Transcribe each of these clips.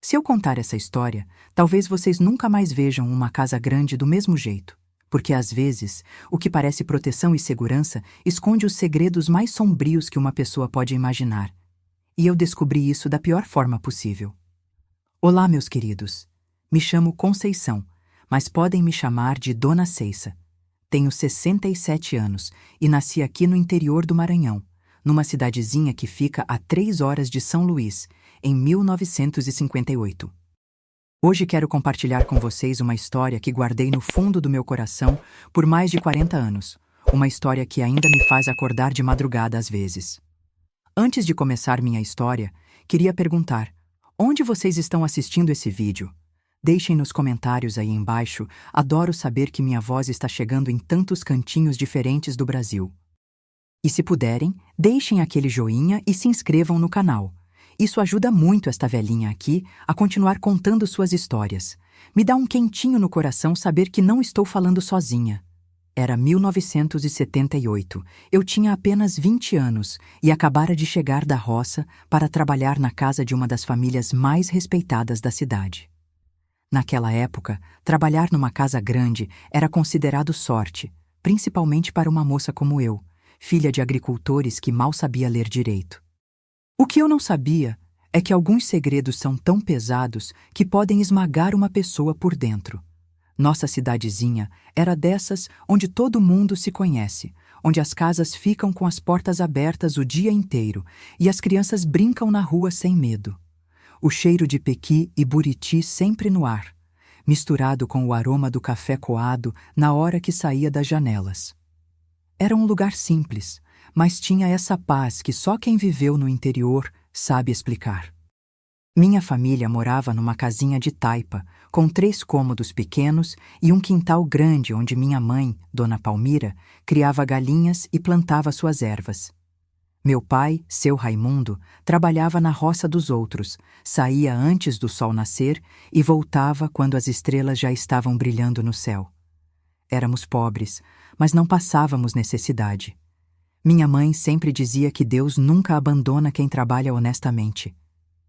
Se eu contar essa história, talvez vocês nunca mais vejam uma casa grande do mesmo jeito, porque às vezes, o que parece proteção e segurança esconde os segredos mais sombrios que uma pessoa pode imaginar. E eu descobri isso da pior forma possível. Olá, meus queridos. Me chamo Conceição, mas podem me chamar de Dona Ceissa. Tenho 67 anos e nasci aqui no interior do Maranhão, numa cidadezinha que fica a 3 horas de São Luís, em 1958. Hoje quero compartilhar com vocês uma história que guardei no fundo do meu coração por mais de 40 anos. Uma história que ainda me faz acordar de madrugada às vezes. Antes de começar minha história, queria perguntar: onde vocês estão assistindo esse vídeo? Deixem nos comentários aí embaixo, adoro saber que minha voz está chegando em tantos cantinhos diferentes do Brasil. E se puderem, deixem aquele joinha e se inscrevam no canal. Isso ajuda muito esta velhinha aqui a continuar contando suas histórias. Me dá um quentinho no coração saber que não estou falando sozinha. Era 1978. Eu tinha apenas 20 anos e acabara de chegar da roça para trabalhar na casa de uma das famílias mais respeitadas da cidade. Naquela época, trabalhar numa casa grande era considerado sorte, principalmente para uma moça como eu, filha de agricultores que mal sabia ler direito. O que eu não sabia é que alguns segredos são tão pesados que podem esmagar uma pessoa por dentro. Nossa cidadezinha era dessas onde todo mundo se conhece, onde as casas ficam com as portas abertas o dia inteiro e as crianças brincam na rua sem medo. O cheiro de pequi e buriti sempre no ar, misturado com o aroma do café coado na hora que saía das janelas. Era um lugar simples, mas tinha essa paz que só quem viveu no interior sabe explicar. Minha família morava numa casinha de taipa, com 3 cômodos pequenos e um quintal grande onde minha mãe, Dona Palmira, criava galinhas e plantava suas ervas. Meu pai, seu Raimundo, trabalhava na roça dos outros, saía antes do sol nascer e voltava quando as estrelas já estavam brilhando no céu. Éramos pobres, mas não passávamos necessidade. Minha mãe sempre dizia que Deus nunca abandona quem trabalha honestamente.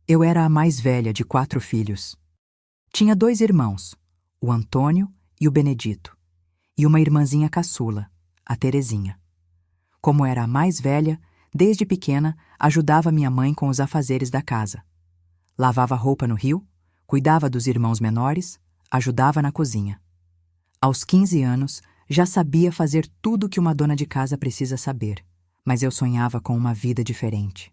Eu era a mais velha de 4 filhos. Tinha 2 irmãos, o Antônio e o Benedito, e uma irmãzinha caçula, a Terezinha. Como era a mais velha, desde pequena, ajudava minha mãe com os afazeres da casa. Lavava roupa no rio, cuidava dos irmãos menores, ajudava na cozinha. Aos 15 anos, já sabia fazer tudo que uma dona de casa precisa saber, mas eu sonhava com uma vida diferente.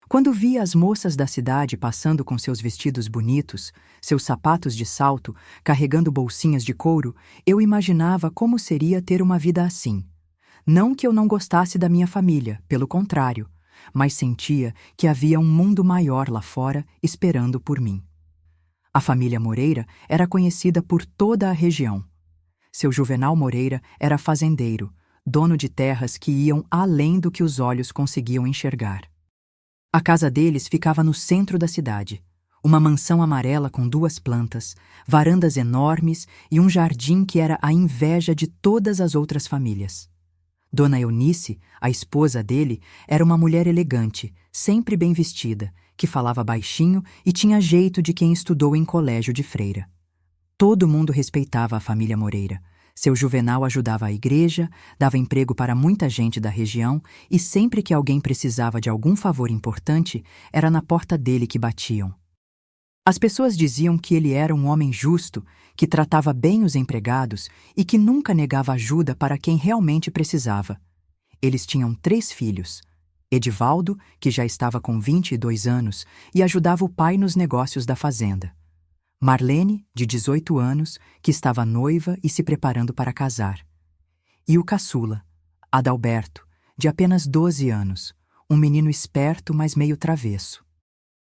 Quando via as moças da cidade passando com seus vestidos bonitos, seus sapatos de salto, carregando bolsinhas de couro, eu imaginava como seria ter uma vida assim. Não que eu não gostasse da minha família, pelo contrário, mas sentia que havia um mundo maior lá fora esperando por mim. A família Moreira era conhecida por toda a região. Seu Juvenal Moreira era fazendeiro, dono de terras que iam além do que os olhos conseguiam enxergar. A casa deles ficava no centro da cidade, uma mansão amarela com 2 plantas, varandas enormes e um jardim que era a inveja de todas as outras famílias. Dona Eunice, a esposa dele, era uma mulher elegante, sempre bem vestida, que falava baixinho e tinha jeito de quem estudou em colégio de freira. Todo mundo respeitava a família Moreira. Seu Juvenal ajudava a igreja, dava emprego para muita gente da região e sempre que alguém precisava de algum favor importante, era na porta dele que batiam. As pessoas diziam que ele era um homem justo, que tratava bem os empregados e que nunca negava ajuda para quem realmente precisava. Eles tinham 3 filhos. Edivaldo, que já estava com 22 anos e ajudava o pai nos negócios da fazenda. Marlene, de 18 anos, que estava noiva e se preparando para casar. E o caçula, Adalberto, de apenas 12 anos, um menino esperto, mas meio travesso.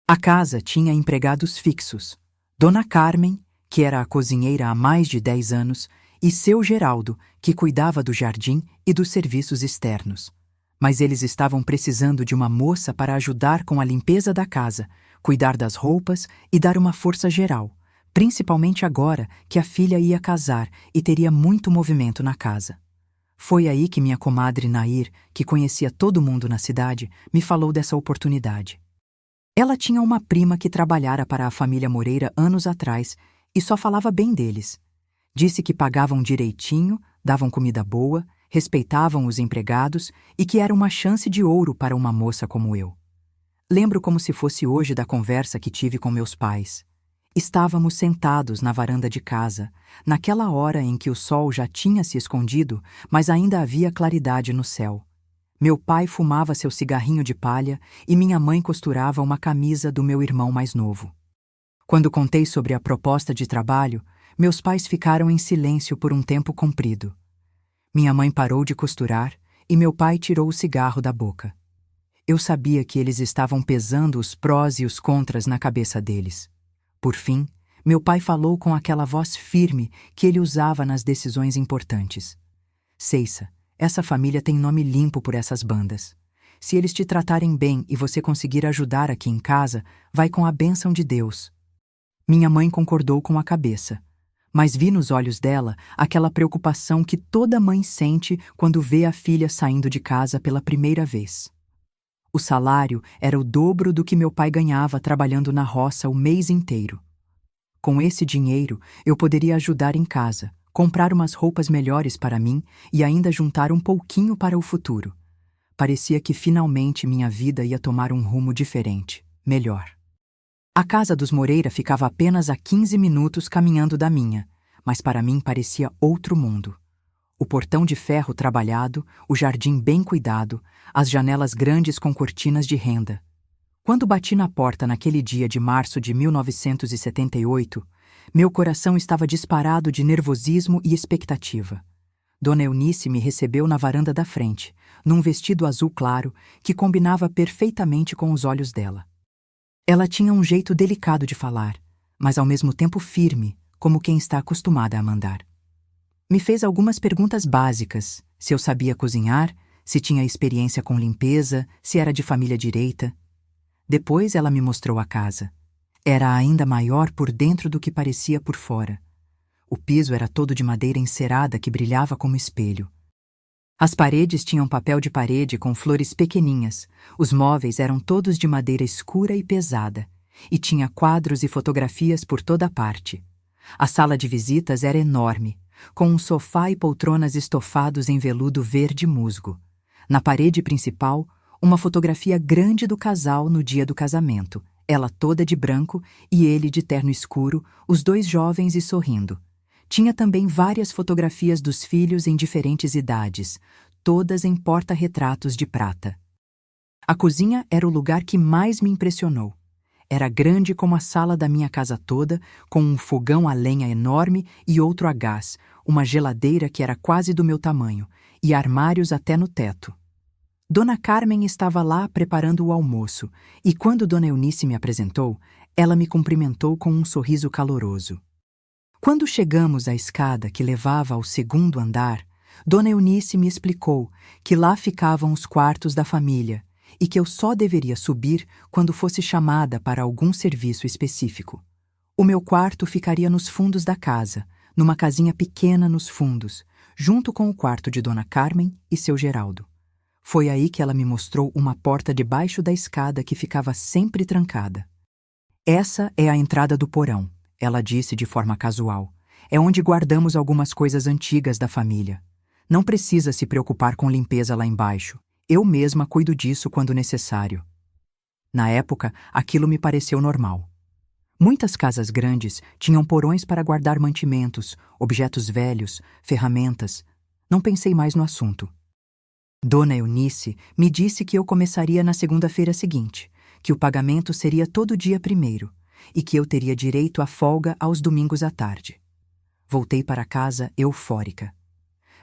A casa tinha empregados fixos, Dona Carmen, que era a cozinheira há mais de 10 anos, e seu Geraldo, que cuidava do jardim e dos serviços externos. Mas eles estavam precisando de uma moça para ajudar com a limpeza da casa, cuidar das roupas e dar uma força geral, principalmente agora que a filha ia casar e teria muito movimento na casa. Foi aí que minha comadre Nair, que conhecia todo mundo na cidade, me falou dessa oportunidade. Ela tinha uma prima que trabalhara para a família Moreira anos atrás e só falava bem deles. Disse que pagavam direitinho, davam comida boa, respeitavam os empregados e que era uma chance de ouro para uma moça como eu. Lembro como se fosse hoje da conversa que tive com meus pais. Estávamos sentados na varanda de casa, naquela hora em que o sol já tinha se escondido, mas ainda havia claridade no céu. Meu pai fumava seu cigarrinho de palha e minha mãe costurava uma camisa do meu irmão mais novo. Quando contei sobre a proposta de trabalho, meus pais ficaram em silêncio por um tempo comprido. Minha mãe parou de costurar e meu pai tirou o cigarro da boca. Eu sabia que eles estavam pesando os prós e os contras na cabeça deles. Por fim, meu pai falou com aquela voz firme que ele usava nas decisões importantes. Ceissa, essa família tem nome limpo por essas bandas. Se eles te tratarem bem e você conseguir ajudar aqui em casa, vai com a bênção de Deus. Minha mãe concordou com a cabeça, mas vi nos olhos dela aquela preocupação que toda mãe sente quando vê a filha saindo de casa pela primeira vez. O salário era o dobro do que meu pai ganhava trabalhando na roça o mês inteiro. Com esse dinheiro, eu poderia ajudar em casa, comprar umas roupas melhores para mim e ainda juntar um pouquinho para o futuro. Parecia que finalmente minha vida ia tomar um rumo diferente, melhor. A casa dos Moreira ficava apenas a 15 minutos caminhando da minha, mas para mim parecia outro mundo. O portão de ferro trabalhado, o jardim bem cuidado, as janelas grandes com cortinas de renda. Quando bati na porta naquele dia de março de 1978, meu coração estava disparado de nervosismo e expectativa. Dona Eunice me recebeu na varanda da frente, num vestido azul claro que combinava perfeitamente com os olhos dela. Ela tinha um jeito delicado de falar, mas ao mesmo tempo firme, como quem está acostumada a mandar. Me fez algumas perguntas básicas, se eu sabia cozinhar, se tinha experiência com limpeza, se era de família direita. Depois ela me mostrou a casa. Era ainda maior por dentro do que parecia por fora. O piso era todo de madeira encerada que brilhava como espelho. As paredes tinham papel de parede com flores pequeninhas, os móveis eram todos de madeira escura e pesada, e tinha quadros e fotografias por toda parte. A sala de visitas era enorme, com um sofá e poltronas estofados em veludo verde musgo. Na parede principal, uma fotografia grande do casal no dia do casamento, ela toda de branco e ele de terno escuro, os dois jovens e sorrindo. Tinha também várias fotografias dos filhos em diferentes idades, todas em porta-retratos de prata. A cozinha era o lugar que mais me impressionou. Era grande como a sala da minha casa toda, com um fogão a lenha enorme e outro a gás, uma geladeira que era quase do meu tamanho, e armários até no teto. Dona Carmen estava lá preparando o almoço, e quando Dona Eunice me apresentou, ela me cumprimentou com um sorriso caloroso. Quando chegamos à escada que levava ao segundo andar, Dona Eunice me explicou que lá ficavam os quartos da família, e que eu só deveria subir quando fosse chamada para algum serviço específico. O meu quarto ficaria nos fundos da casa, numa casinha pequena nos fundos, junto com o quarto de Dona Carmen e seu Geraldo. Foi aí que ela me mostrou uma porta debaixo da escada que ficava sempre trancada. Essa é a entrada do porão, ela disse de forma casual. É onde guardamos algumas coisas antigas da família. Não precisa se preocupar com limpeza lá embaixo. Eu mesma cuido disso quando necessário. Na época, aquilo me pareceu normal. Muitas casas grandes tinham porões para guardar mantimentos, objetos velhos, ferramentas. Não pensei mais no assunto. Dona Eunice me disse que eu começaria na segunda-feira seguinte, que o pagamento seria todo dia 1º e que eu teria direito à folga aos domingos à tarde. Voltei para casa eufórica.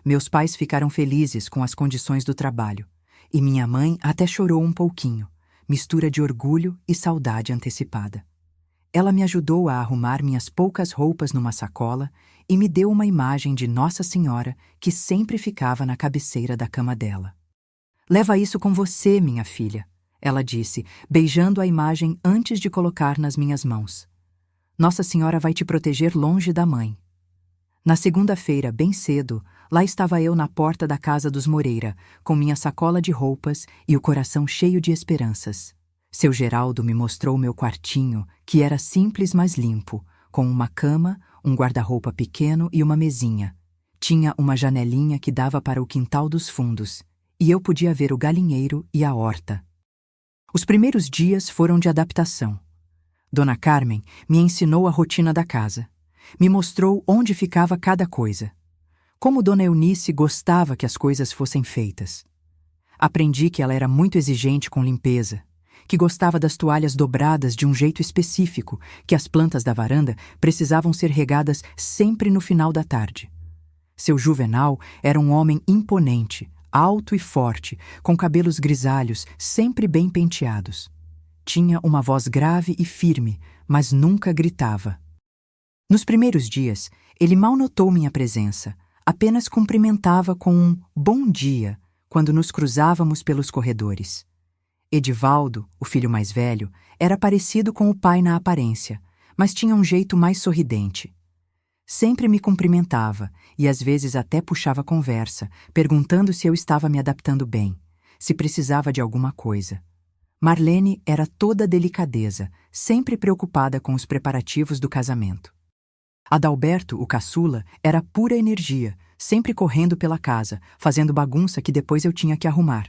Meus pais ficaram felizes com as condições do trabalho. E minha mãe até chorou um pouquinho, mistura de orgulho e saudade antecipada. Ela me ajudou a arrumar minhas poucas roupas numa sacola e me deu uma imagem de Nossa Senhora que sempre ficava na cabeceira da cama dela. "Leva isso com você, minha filha", ela disse, beijando a imagem antes de colocar nas minhas mãos. "Nossa Senhora vai te proteger longe da mãe." Na segunda-feira, bem cedo, lá estava eu na porta da casa dos Moreira, com minha sacola de roupas e o coração cheio de esperanças. Seu Geraldo me mostrou meu quartinho, que era simples mas limpo, com uma cama, um guarda-roupa pequeno e uma mesinha. Tinha uma janelinha que dava para o quintal dos fundos, e eu podia ver o galinheiro e a horta. Os primeiros dias foram de adaptação. Dona Carmen me ensinou a rotina da casa. Me mostrou onde ficava cada coisa. Como Dona Eunice gostava que as coisas fossem feitas. Aprendi que ela era muito exigente com limpeza, que gostava das toalhas dobradas de um jeito específico, que as plantas da varanda precisavam ser regadas sempre no final da tarde. Seu Juvenal era um homem imponente, alto e forte, com cabelos grisalhos, sempre bem penteados. Tinha uma voz grave e firme, mas nunca gritava. Nos primeiros dias, ele mal notou minha presença, apenas cumprimentava com um bom dia quando nos cruzávamos pelos corredores. Edivaldo, o filho mais velho, era parecido com o pai na aparência, mas tinha um jeito mais sorridente. Sempre me cumprimentava e às vezes até puxava conversa, perguntando se eu estava me adaptando bem, se precisava de alguma coisa. Marlene era toda delicadeza, sempre preocupada com os preparativos do casamento. Adalberto, o caçula, era pura energia, sempre correndo pela casa, fazendo bagunça que depois eu tinha que arrumar.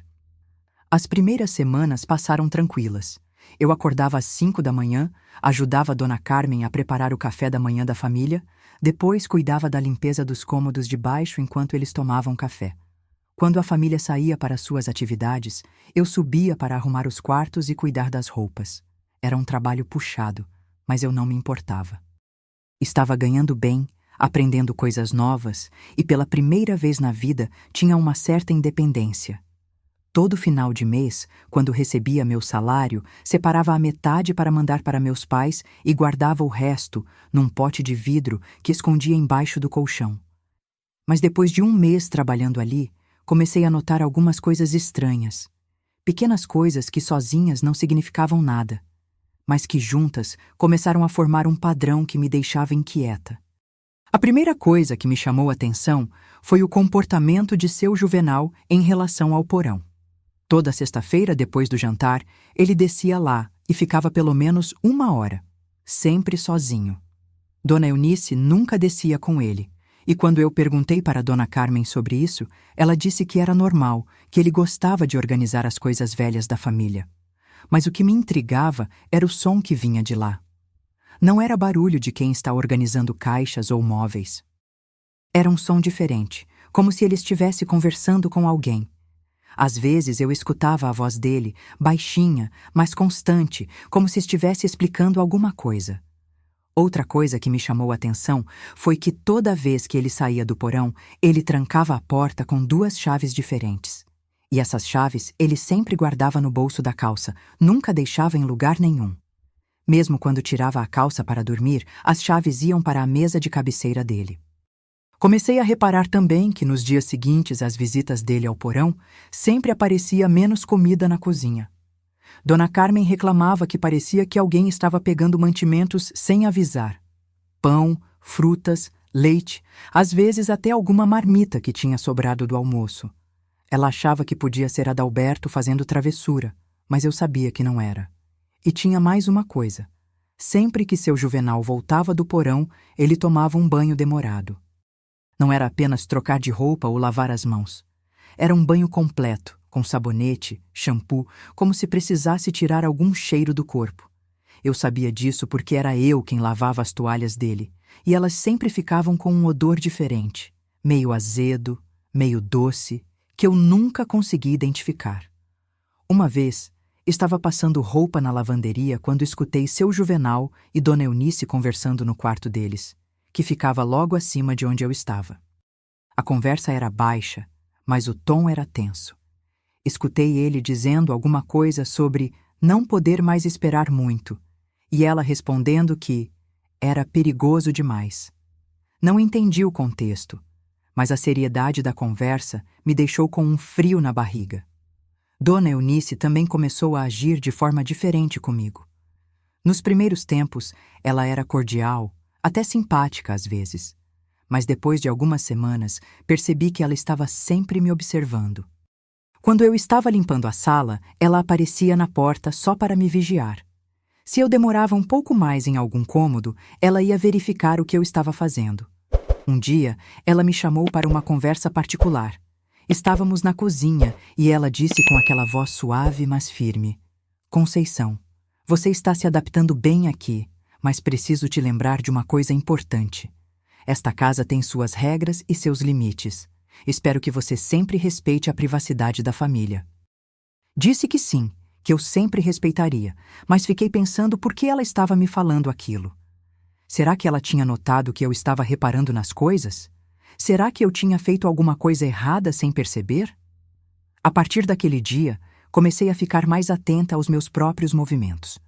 As primeiras semanas passaram tranquilas. Eu acordava às 5 da manhã, ajudava a Dona Carmen a preparar o café da manhã da família, depois cuidava da limpeza dos cômodos de baixo enquanto eles tomavam café. Quando a família saía para suas atividades, eu subia para arrumar os quartos e cuidar das roupas. Era um trabalho puxado, mas eu não me importava. Estava ganhando bem, aprendendo coisas novas e pela primeira vez na vida tinha uma certa independência. Todo final de mês, quando recebia meu salário, separava a metade para mandar para meus pais e guardava o resto num pote de vidro que escondia embaixo do colchão. Mas depois de um mês trabalhando ali, comecei a notar algumas coisas estranhas. Pequenas coisas que sozinhas não significavam nada, mas que juntas começaram a formar um padrão que me deixava inquieta. A primeira coisa que me chamou a atenção foi o comportamento de seu Juvenal em relação ao porão. Toda sexta-feira, depois do jantar, ele descia lá e ficava pelo menos 1 hora, sempre sozinho. Dona Eunice nunca descia com ele, e quando eu perguntei para Dona Carmen sobre isso, ela disse que era normal, que ele gostava de organizar as coisas velhas da família. Mas o que me intrigava era o som que vinha de lá. Não era barulho de quem está organizando caixas ou móveis. Era um som diferente, como se ele estivesse conversando com alguém. Às vezes eu escutava a voz dele, baixinha, mas constante, como se estivesse explicando alguma coisa. Outra coisa que me chamou a atenção foi que toda vez que ele saía do porão, ele trancava a porta com 2 chaves diferentes. E essas chaves ele sempre guardava no bolso da calça, nunca deixava em lugar nenhum. Mesmo quando tirava a calça para dormir, as chaves iam para a mesa de cabeceira dele. Comecei a reparar também que nos dias seguintes às visitas dele ao porão, sempre aparecia menos comida na cozinha. Dona Carmen reclamava que parecia que alguém estava pegando mantimentos sem avisar. Pão, frutas, leite, às vezes até alguma marmita que tinha sobrado do almoço. Ela achava que podia ser Adalberto fazendo travessura, mas eu sabia que não era. E tinha mais uma coisa. Sempre que seu Juvenal voltava do porão, ele tomava um banho demorado. Não era apenas trocar de roupa ou lavar as mãos. Era um banho completo, com sabonete, shampoo, como se precisasse tirar algum cheiro do corpo. Eu sabia disso porque era eu quem lavava as toalhas dele, e elas sempre ficavam com um odor diferente, meio azedo, meio doce, que eu nunca consegui identificar. Uma vez, estava passando roupa na lavanderia quando escutei seu Juvenal e Dona Eunice conversando no quarto deles, que ficava logo acima de onde eu estava. A conversa era baixa, mas o tom era tenso. Escutei ele dizendo alguma coisa sobre não poder mais esperar muito, e ela respondendo que era perigoso demais. Não entendi o contexto, mas a seriedade da conversa me deixou com um frio na barriga. Dona Eunice também começou a agir de forma diferente comigo. Nos primeiros tempos, ela era cordial, até simpática às vezes. Mas depois de algumas semanas, percebi que ela estava sempre me observando. Quando eu estava limpando a sala, ela aparecia na porta só para me vigiar. Se eu demorava um pouco mais em algum cômodo, ela ia verificar o que eu estava fazendo. Um dia, ela me chamou para uma conversa particular. Estávamos na cozinha e ela disse com aquela voz suave, mas firme: Conceição, você está se adaptando bem aqui, mas preciso te lembrar de uma coisa importante. Esta casa tem suas regras e seus limites. Espero que você sempre respeite a privacidade da família. Disse que sim, que eu sempre respeitaria, mas fiquei pensando por que ela estava me falando aquilo. Será que ela tinha notado que eu estava reparando nas coisas? Será que eu tinha feito alguma coisa errada sem perceber? A partir daquele dia, comecei a ficar mais atenta aos meus próprios movimentos.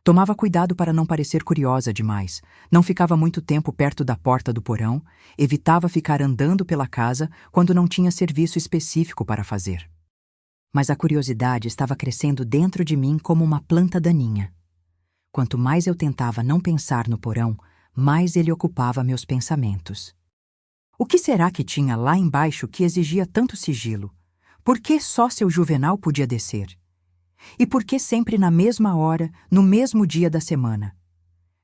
Tomava cuidado para não parecer curiosa demais, não ficava muito tempo perto da porta do porão, evitava ficar andando pela casa quando não tinha serviço específico para fazer. Mas a curiosidade estava crescendo dentro de mim como uma planta daninha. Quanto mais eu tentava não pensar no porão, mais ele ocupava meus pensamentos. O que será que tinha lá embaixo que exigia tanto sigilo? Por que só seu Juvenal podia descer? E por que sempre na mesma hora, no mesmo dia da semana?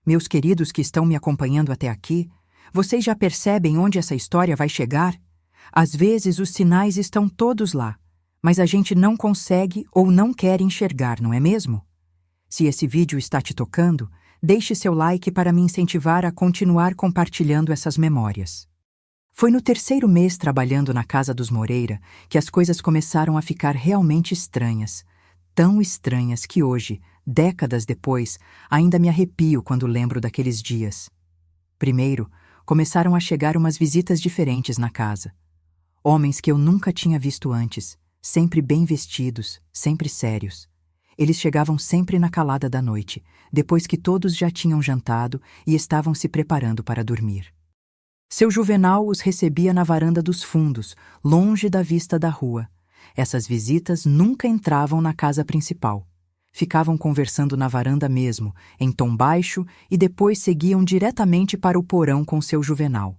Meus queridos que estão me acompanhando até aqui, vocês já percebem onde essa história vai chegar? Às vezes os sinais estão todos lá, mas a gente não consegue ou não quer enxergar, não é mesmo? Se esse vídeo está te tocando, deixe seu like para me incentivar a continuar compartilhando essas memórias. Foi no terceiro mês trabalhando na casa dos Moreira que as coisas começaram a ficar realmente estranhas. Tão estranhas que hoje, décadas depois, ainda me arrepio quando lembro daqueles dias. Primeiro, começaram a chegar umas visitas diferentes na casa. Homens que eu nunca tinha visto antes, sempre bem vestidos, sempre sérios. Eles chegavam sempre na calada da noite, depois que todos já tinham jantado e estavam se preparando para dormir. Seu Juvenal os recebia na varanda dos fundos, longe da vista da rua. Essas visitas nunca entravam na casa principal. Ficavam conversando na varanda mesmo, em tom baixo, e depois seguiam diretamente para o porão com seu Juvenal.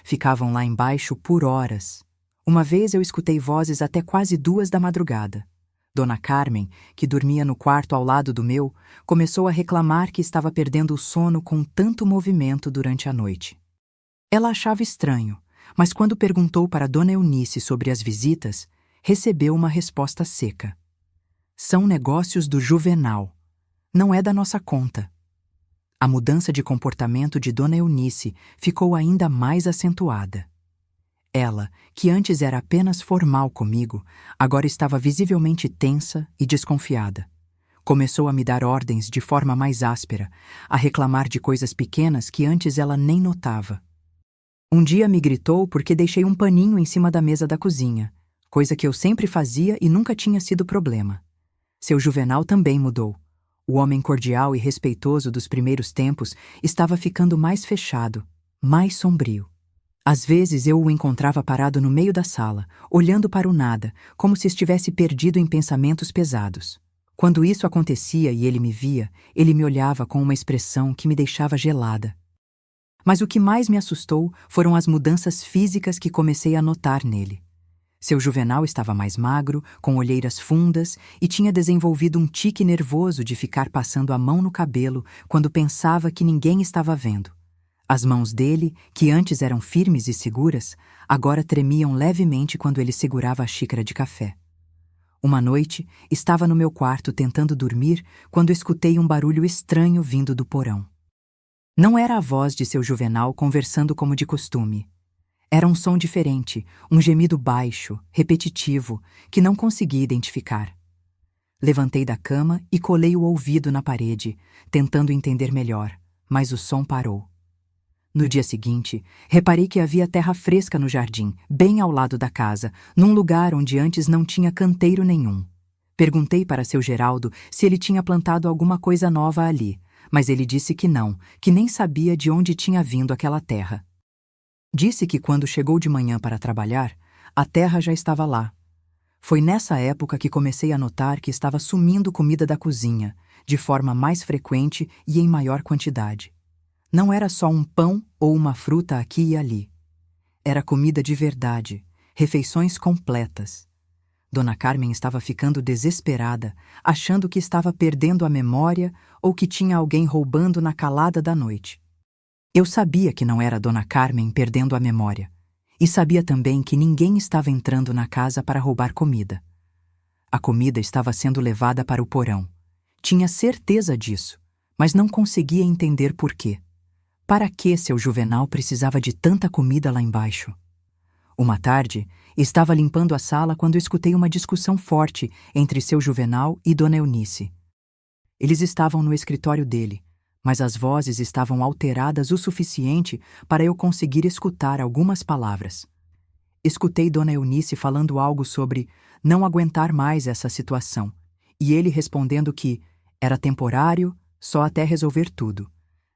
Ficavam lá embaixo por horas. Uma vez eu escutei vozes até quase 2 da madrugada. Dona Carmen, que dormia no quarto ao lado do meu, começou a reclamar que estava perdendo o sono com tanto movimento durante a noite. Ela achava estranho, mas quando perguntou para Dona Eunice sobre as visitas, recebeu uma resposta seca. São negócios do Juvenal. Não é da nossa conta. A mudança de comportamento de Dona Eunice ficou ainda mais acentuada. Ela, que antes era apenas formal comigo, agora estava visivelmente tensa e desconfiada. Começou a me dar ordens de forma mais áspera, a reclamar de coisas pequenas que antes ela nem notava. Um dia me gritou porque deixei um paninho em cima da mesa da cozinha, coisa que eu sempre fazia e nunca tinha sido problema. Seu Juvenal também mudou. O homem cordial e respeitoso dos primeiros tempos estava ficando mais fechado, mais sombrio. Às vezes eu o encontrava parado no meio da sala, olhando para o nada, como se estivesse perdido em pensamentos pesados. Quando isso acontecia e ele me via, ele me olhava com uma expressão que me deixava gelada. Mas o que mais me assustou foram as mudanças físicas que comecei a notar nele. Seu Juvenal estava mais magro, com olheiras fundas e tinha desenvolvido um tique nervoso de ficar passando a mão no cabelo quando pensava que ninguém estava vendo. As mãos dele, que antes eram firmes e seguras, agora tremiam levemente quando ele segurava a xícara de café. Uma noite, estava no meu quarto tentando dormir quando escutei um barulho estranho vindo do porão. Não era a voz de seu Juvenal conversando como de costume. Era um som diferente, um gemido baixo, repetitivo, que não consegui identificar. Levantei da cama e colei o ouvido na parede, tentando entender melhor, mas o som parou. No dia seguinte, reparei que havia terra fresca no jardim, bem ao lado da casa, num lugar onde antes não tinha canteiro nenhum. Perguntei para seu Geraldo se ele tinha plantado alguma coisa nova ali, mas ele disse que não, que nem sabia de onde tinha vindo aquela terra. Disse que quando chegou de manhã para trabalhar, a terra já estava lá. Foi nessa época que comecei a notar que estava sumindo comida da cozinha, de forma mais frequente e em maior quantidade. Não era só um pão ou uma fruta aqui e ali. Era comida de verdade, refeições completas. Dona Carmen estava ficando desesperada, achando que estava perdendo a memória ou que tinha alguém roubando na calada da noite. Eu sabia que não era Dona Carmen perdendo a memória, e sabia também que ninguém estava entrando na casa para roubar comida. A comida estava sendo levada para o porão. Tinha certeza disso, mas não conseguia entender por quê. Para que seu Juvenal precisava de tanta comida lá embaixo? Uma tarde, estava limpando a sala quando escutei uma discussão forte entre seu Juvenal e Dona Eunice. Eles estavam no escritório dele, mas as vozes estavam alteradas o suficiente para eu conseguir escutar algumas palavras. Escutei Dona Eunice falando algo sobre não aguentar mais essa situação, e ele respondendo que era temporário, só até resolver tudo.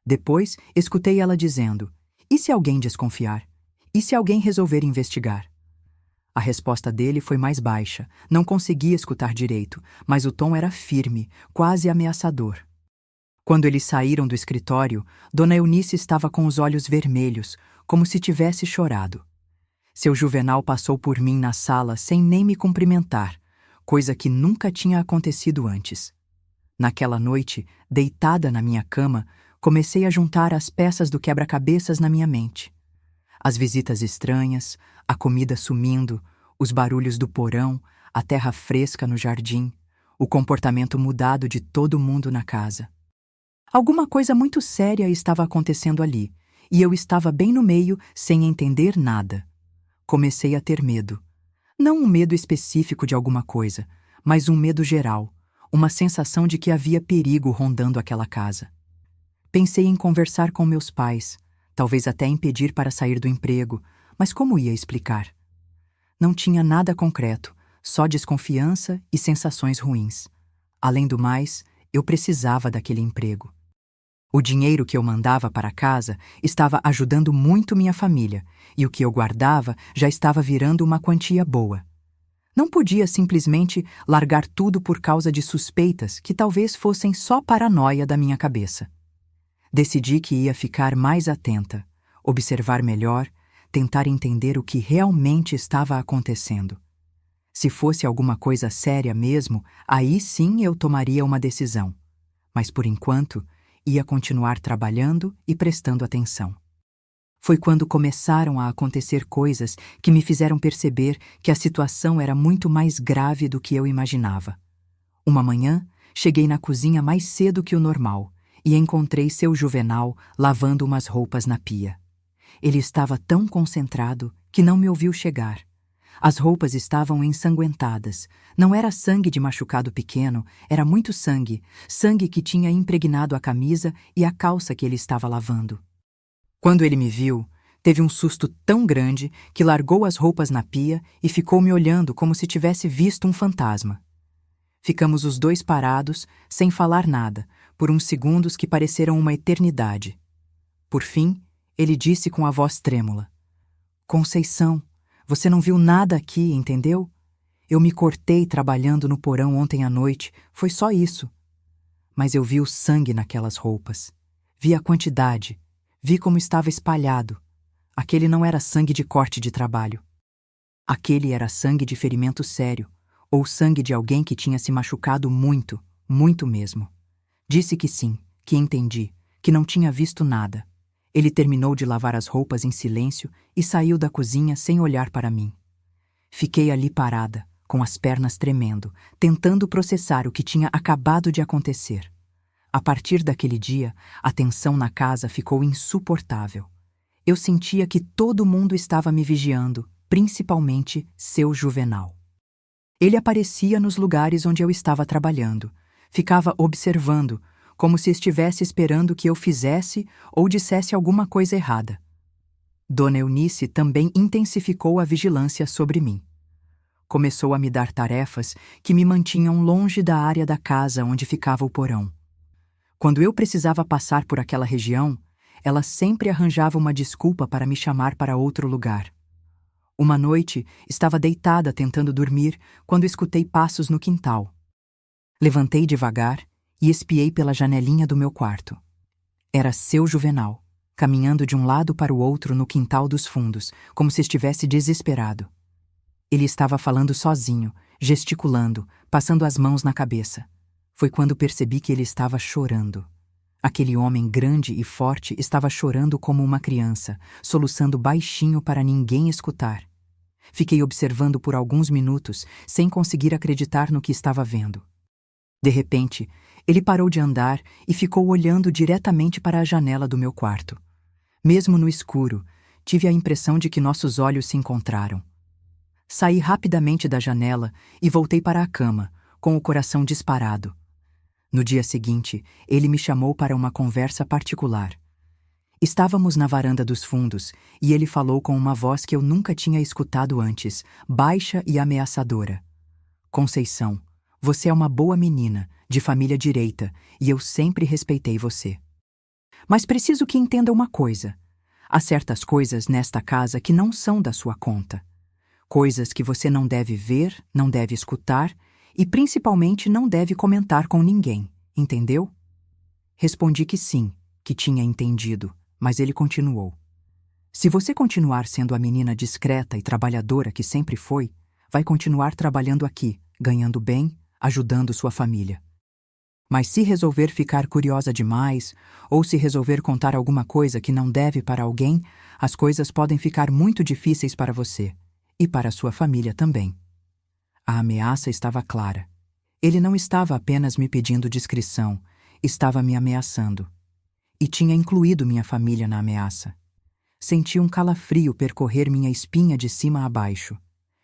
Depois, escutei ela dizendo: "E se alguém desconfiar? E se alguém resolver investigar?" A resposta dele foi mais baixa, não conseguia escutar direito, mas o tom era firme, quase ameaçador. Quando eles saíram do escritório, Dona Eunice estava com os olhos vermelhos, como se tivesse chorado. Seu Juvenal passou por mim na sala sem nem me cumprimentar, coisa que nunca tinha acontecido antes. Naquela noite, deitada na minha cama, comecei a juntar as peças do quebra-cabeças na minha mente. As visitas estranhas, a comida sumindo, os barulhos do porão, a terra fresca no jardim, o comportamento mudado de todo mundo na casa. Alguma coisa muito séria estava acontecendo ali, e eu estava bem no meio, sem entender nada. Comecei a ter medo. Não um medo específico de alguma coisa, mas um medo geral, uma sensação de que havia perigo rondando aquela casa. Pensei em conversar com meus pais, talvez até impedir para sair do emprego, mas como ia explicar? Não tinha nada concreto, só desconfiança e sensações ruins. Além do mais, eu precisava daquele emprego. O dinheiro que eu mandava para casa estava ajudando muito minha família, e o que eu guardava já estava virando uma quantia boa. Não podia simplesmente largar tudo por causa de suspeitas que talvez fossem só paranoia da minha cabeça. Decidi que ia ficar mais atenta, observar melhor, tentar entender o que realmente estava acontecendo. Se fosse alguma coisa séria mesmo, aí sim eu tomaria uma decisão. Mas por enquanto, ia continuar trabalhando e prestando atenção. Foi quando começaram a acontecer coisas que me fizeram perceber que a situação era muito mais grave do que eu imaginava. Uma manhã, cheguei na cozinha mais cedo que o normal e encontrei seu Juvenal lavando umas roupas na pia. Ele estava tão concentrado que não me ouviu chegar. As roupas estavam ensanguentadas. Não era sangue de machucado pequeno, era muito sangue, sangue que tinha impregnado a camisa e a calça que ele estava lavando. Quando ele me viu, teve um susto tão grande que largou as roupas na pia e ficou me olhando como se tivesse visto um fantasma. Ficamos os dois parados, sem falar nada, por uns segundos que pareceram uma eternidade. Por fim, ele disse com a voz trêmula: "Conceição, você não viu nada aqui, entendeu? Eu me cortei trabalhando no porão ontem à noite, foi só isso. Mas eu vi o sangue naquelas roupas. Vi a quantidade, vi como estava espalhado. Aquele não era sangue de corte de trabalho. Aquele era sangue de ferimento sério, ou sangue de alguém que tinha se machucado muito, muito mesmo." Disse que sim, que entendi, que não tinha visto nada. Ele terminou de lavar as roupas em silêncio e saiu da cozinha sem olhar para mim. Fiquei ali parada, com as pernas tremendo, tentando processar o que tinha acabado de acontecer. A partir daquele dia, a tensão na casa ficou insuportável. Eu sentia que todo mundo estava me vigiando, principalmente seu Juvenal. Ele aparecia nos lugares onde eu estava trabalhando, ficava observando, como se estivesse esperando que eu fizesse ou dissesse alguma coisa errada. Dona Eunice também intensificou a vigilância sobre mim. Começou a me dar tarefas que me mantinham longe da área da casa onde ficava o porão. Quando eu precisava passar por aquela região, ela sempre arranjava uma desculpa para me chamar para outro lugar. Uma noite, estava deitada tentando dormir quando escutei passos no quintal. Levantei devagar e espiei pela janelinha do meu quarto. Era seu Juvenal, caminhando de um lado para o outro no quintal dos fundos, como se estivesse desesperado. Ele estava falando sozinho, gesticulando, passando as mãos na cabeça. Foi quando percebi que ele estava chorando. Aquele homem grande e forte estava chorando como uma criança, soluçando baixinho para ninguém escutar. Fiquei observando por alguns minutos, sem conseguir acreditar no que estava vendo. De repente, ele parou de andar e ficou olhando diretamente para a janela do meu quarto. Mesmo no escuro, tive a impressão de que nossos olhos se encontraram. Saí rapidamente da janela e voltei para a cama, com o coração disparado. No dia seguinte, ele me chamou para uma conversa particular. Estávamos na varanda dos fundos e ele falou com uma voz que eu nunca tinha escutado antes, baixa e ameaçadora. Conceição, você é uma boa menina, de família direita, e eu sempre respeitei você. Mas preciso que entenda uma coisa. Há certas coisas nesta casa que não são da sua conta. Coisas que você não deve ver, não deve escutar e principalmente não deve comentar com ninguém, entendeu? Respondi que sim, que tinha entendido, mas ele continuou. Se você continuar sendo a menina discreta e trabalhadora que sempre foi, vai continuar trabalhando aqui, ganhando bem, ajudando sua família. Mas se resolver ficar curiosa demais, ou se resolver contar alguma coisa que não deve para alguém, as coisas podem ficar muito difíceis para você, e para sua família também. A ameaça estava clara. Ele não estava apenas me pedindo discrição, estava me ameaçando. E tinha incluído minha família na ameaça. Senti um calafrio percorrer minha espinha de cima a baixo.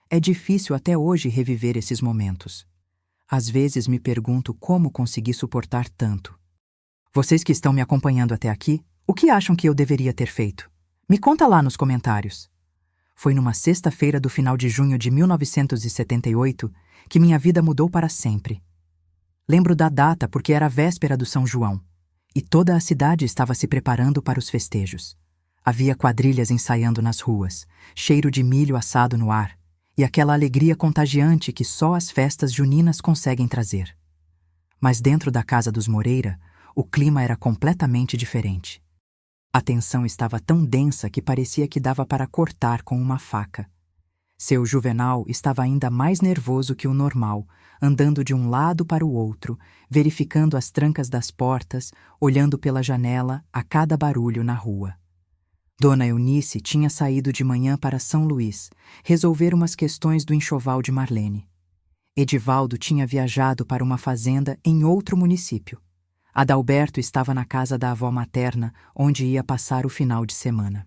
É difícil até hoje reviver esses momentos. Às vezes me pergunto como consegui suportar tanto. Vocês que estão me acompanhando até aqui, o que acham que eu deveria ter feito? Me conta lá nos comentários. Foi numa sexta-feira do final de junho de 1978 que minha vida mudou para sempre. Lembro da data porque era a véspera do São João, e toda a cidade estava se preparando para os festejos. Havia quadrilhas ensaiando nas ruas, cheiro de milho assado no ar, e aquela alegria contagiante que só as festas juninas conseguem trazer. Mas dentro da casa dos Moreira, o clima era completamente diferente. A tensão estava tão densa que parecia que dava para cortar com uma faca. Seu Juvenal estava ainda mais nervoso que o normal, andando de um lado para o outro, verificando as trancas das portas, olhando pela janela a cada barulho na rua. Dona Eunice tinha saído de manhã para São Luís, resolver umas questões do enxoval de Marlene. Edivaldo tinha viajado para uma fazenda em outro município. Adalberto estava na casa da avó materna, onde ia passar o final de semana.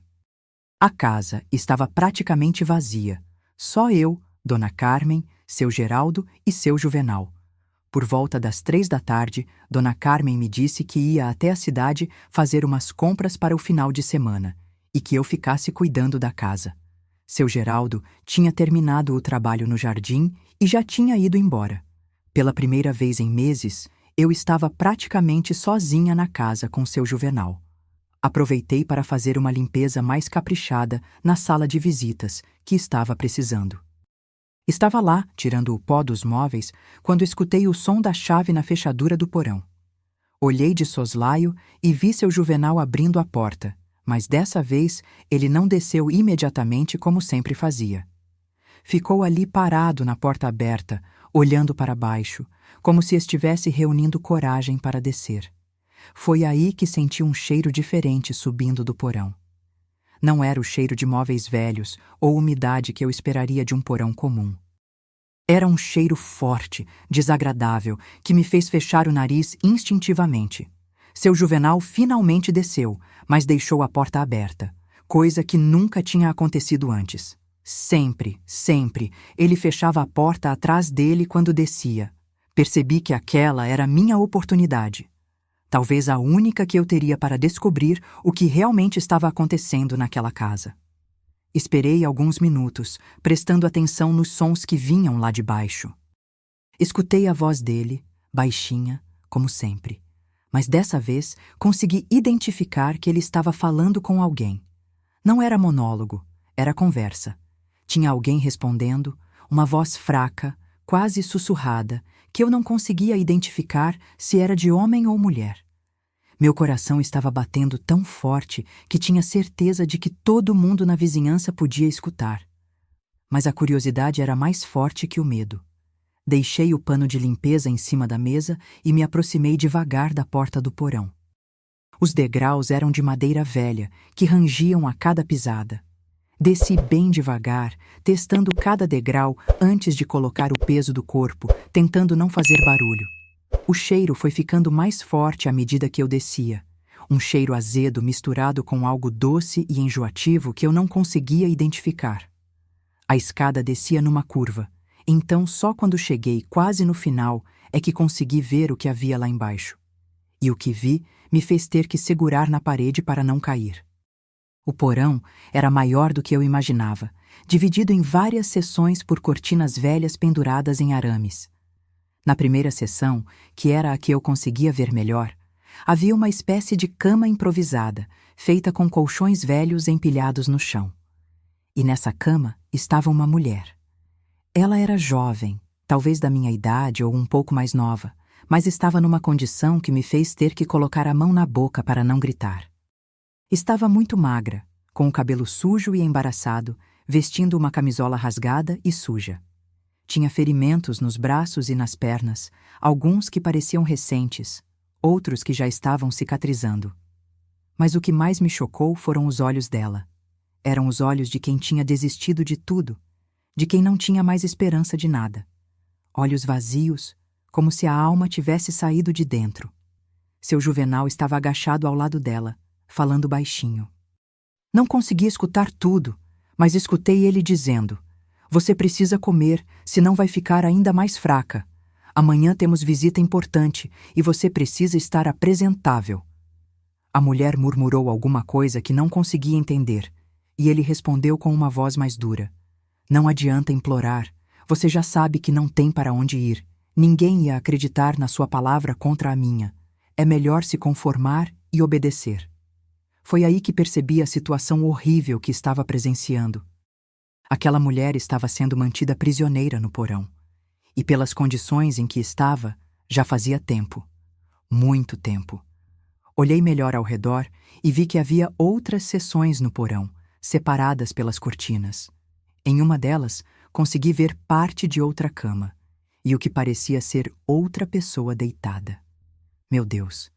A casa estava praticamente vazia. Só eu, Dona Carmen, seu Geraldo e seu Juvenal. Por volta das 3 da tarde, Dona Carmen me disse que ia até a cidade fazer umas compras para o final de semana e que eu ficasse cuidando da casa. Seu Geraldo tinha terminado o trabalho no jardim e já tinha ido embora. Pela primeira vez em meses, eu estava praticamente sozinha na casa com seu Juvenal. Aproveitei para fazer uma limpeza mais caprichada na sala de visitas, que estava precisando. Estava lá, tirando o pó dos móveis, quando escutei o som da chave na fechadura do porão. Olhei de soslaio e vi seu Juvenal abrindo a porta, mas dessa vez ele não desceu imediatamente como sempre fazia. Ficou ali parado na porta aberta, olhando para baixo, como se estivesse reunindo coragem para descer. Foi aí que senti um cheiro diferente subindo do porão. Não era o cheiro de móveis velhos ou umidade que eu esperaria de um porão comum. Era um cheiro forte, desagradável, que me fez fechar o nariz instintivamente. Seu Juvenal finalmente desceu, mas deixou a porta aberta, coisa que nunca tinha acontecido antes. Sempre, ele fechava a porta atrás dele quando descia. Percebi que aquela era minha oportunidade. Talvez a única que eu teria para descobrir o que realmente estava acontecendo naquela casa. Esperei alguns minutos, prestando atenção nos sons que vinham lá de baixo. Escutei a voz dele, baixinha, como sempre. Mas dessa vez consegui identificar que ele estava falando com alguém. Não era monólogo, era conversa. Tinha alguém respondendo, uma voz fraca, quase sussurrada, que eu não conseguia identificar se era de homem ou mulher. Meu coração estava batendo tão forte que tinha certeza de que todo mundo na vizinhança podia escutar. Mas a curiosidade era mais forte que o medo. Deixei o pano de limpeza em cima da mesa e me aproximei devagar da porta do porão. Os degraus eram de madeira velha, que rangiam a cada pisada. Desci bem devagar, testando cada degrau antes de colocar o peso do corpo, tentando não fazer barulho. O cheiro foi ficando mais forte à medida que eu descia. Um cheiro azedo misturado com algo doce e enjoativo que eu não conseguia identificar. A escada descia numa curva, então só quando cheguei quase no final é que consegui ver o que havia lá embaixo. E o que vi me fez ter que segurar na parede para não cair. O porão era maior do que eu imaginava, dividido em várias seções por cortinas velhas penduradas em arames. Na primeira seção, que era a que eu conseguia ver melhor, havia uma espécie de cama improvisada, feita com colchões velhos empilhados no chão. E nessa cama estava uma mulher. Ela era jovem, talvez da minha idade ou um pouco mais nova, mas estava numa condição que me fez ter que colocar a mão na boca para não gritar. Estava muito magra, com o cabelo sujo e embaraçado, vestindo uma camisola rasgada e suja. Tinha ferimentos nos braços e nas pernas, alguns que pareciam recentes, outros que já estavam cicatrizando. Mas o que mais me chocou foram os olhos dela. Eram os olhos de quem tinha desistido de tudo, de quem não tinha mais esperança de nada. Olhos vazios, como se a alma tivesse saído de dentro. Seu Juvenal estava agachado ao lado dela, falando baixinho. Não consegui escutar tudo, mas escutei ele dizendo: "Você precisa comer, senão vai ficar ainda mais fraca. Amanhã temos visita importante e você precisa estar apresentável." A mulher murmurou alguma coisa que não conseguia entender, e ele respondeu com uma voz mais dura: "Não adianta implorar, você já sabe que não tem para onde ir. Ninguém ia acreditar na sua palavra contra a minha. É melhor se conformar e obedecer." Foi aí que percebi a situação horrível que estava presenciando. Aquela mulher estava sendo mantida prisioneira no porão. E pelas condições em que estava, já fazia tempo. Muito tempo. Olhei melhor ao redor e vi que havia outras seções no porão, separadas pelas cortinas. Em uma delas, consegui ver parte de outra cama, e o que parecia ser outra pessoa deitada. Meu Deus!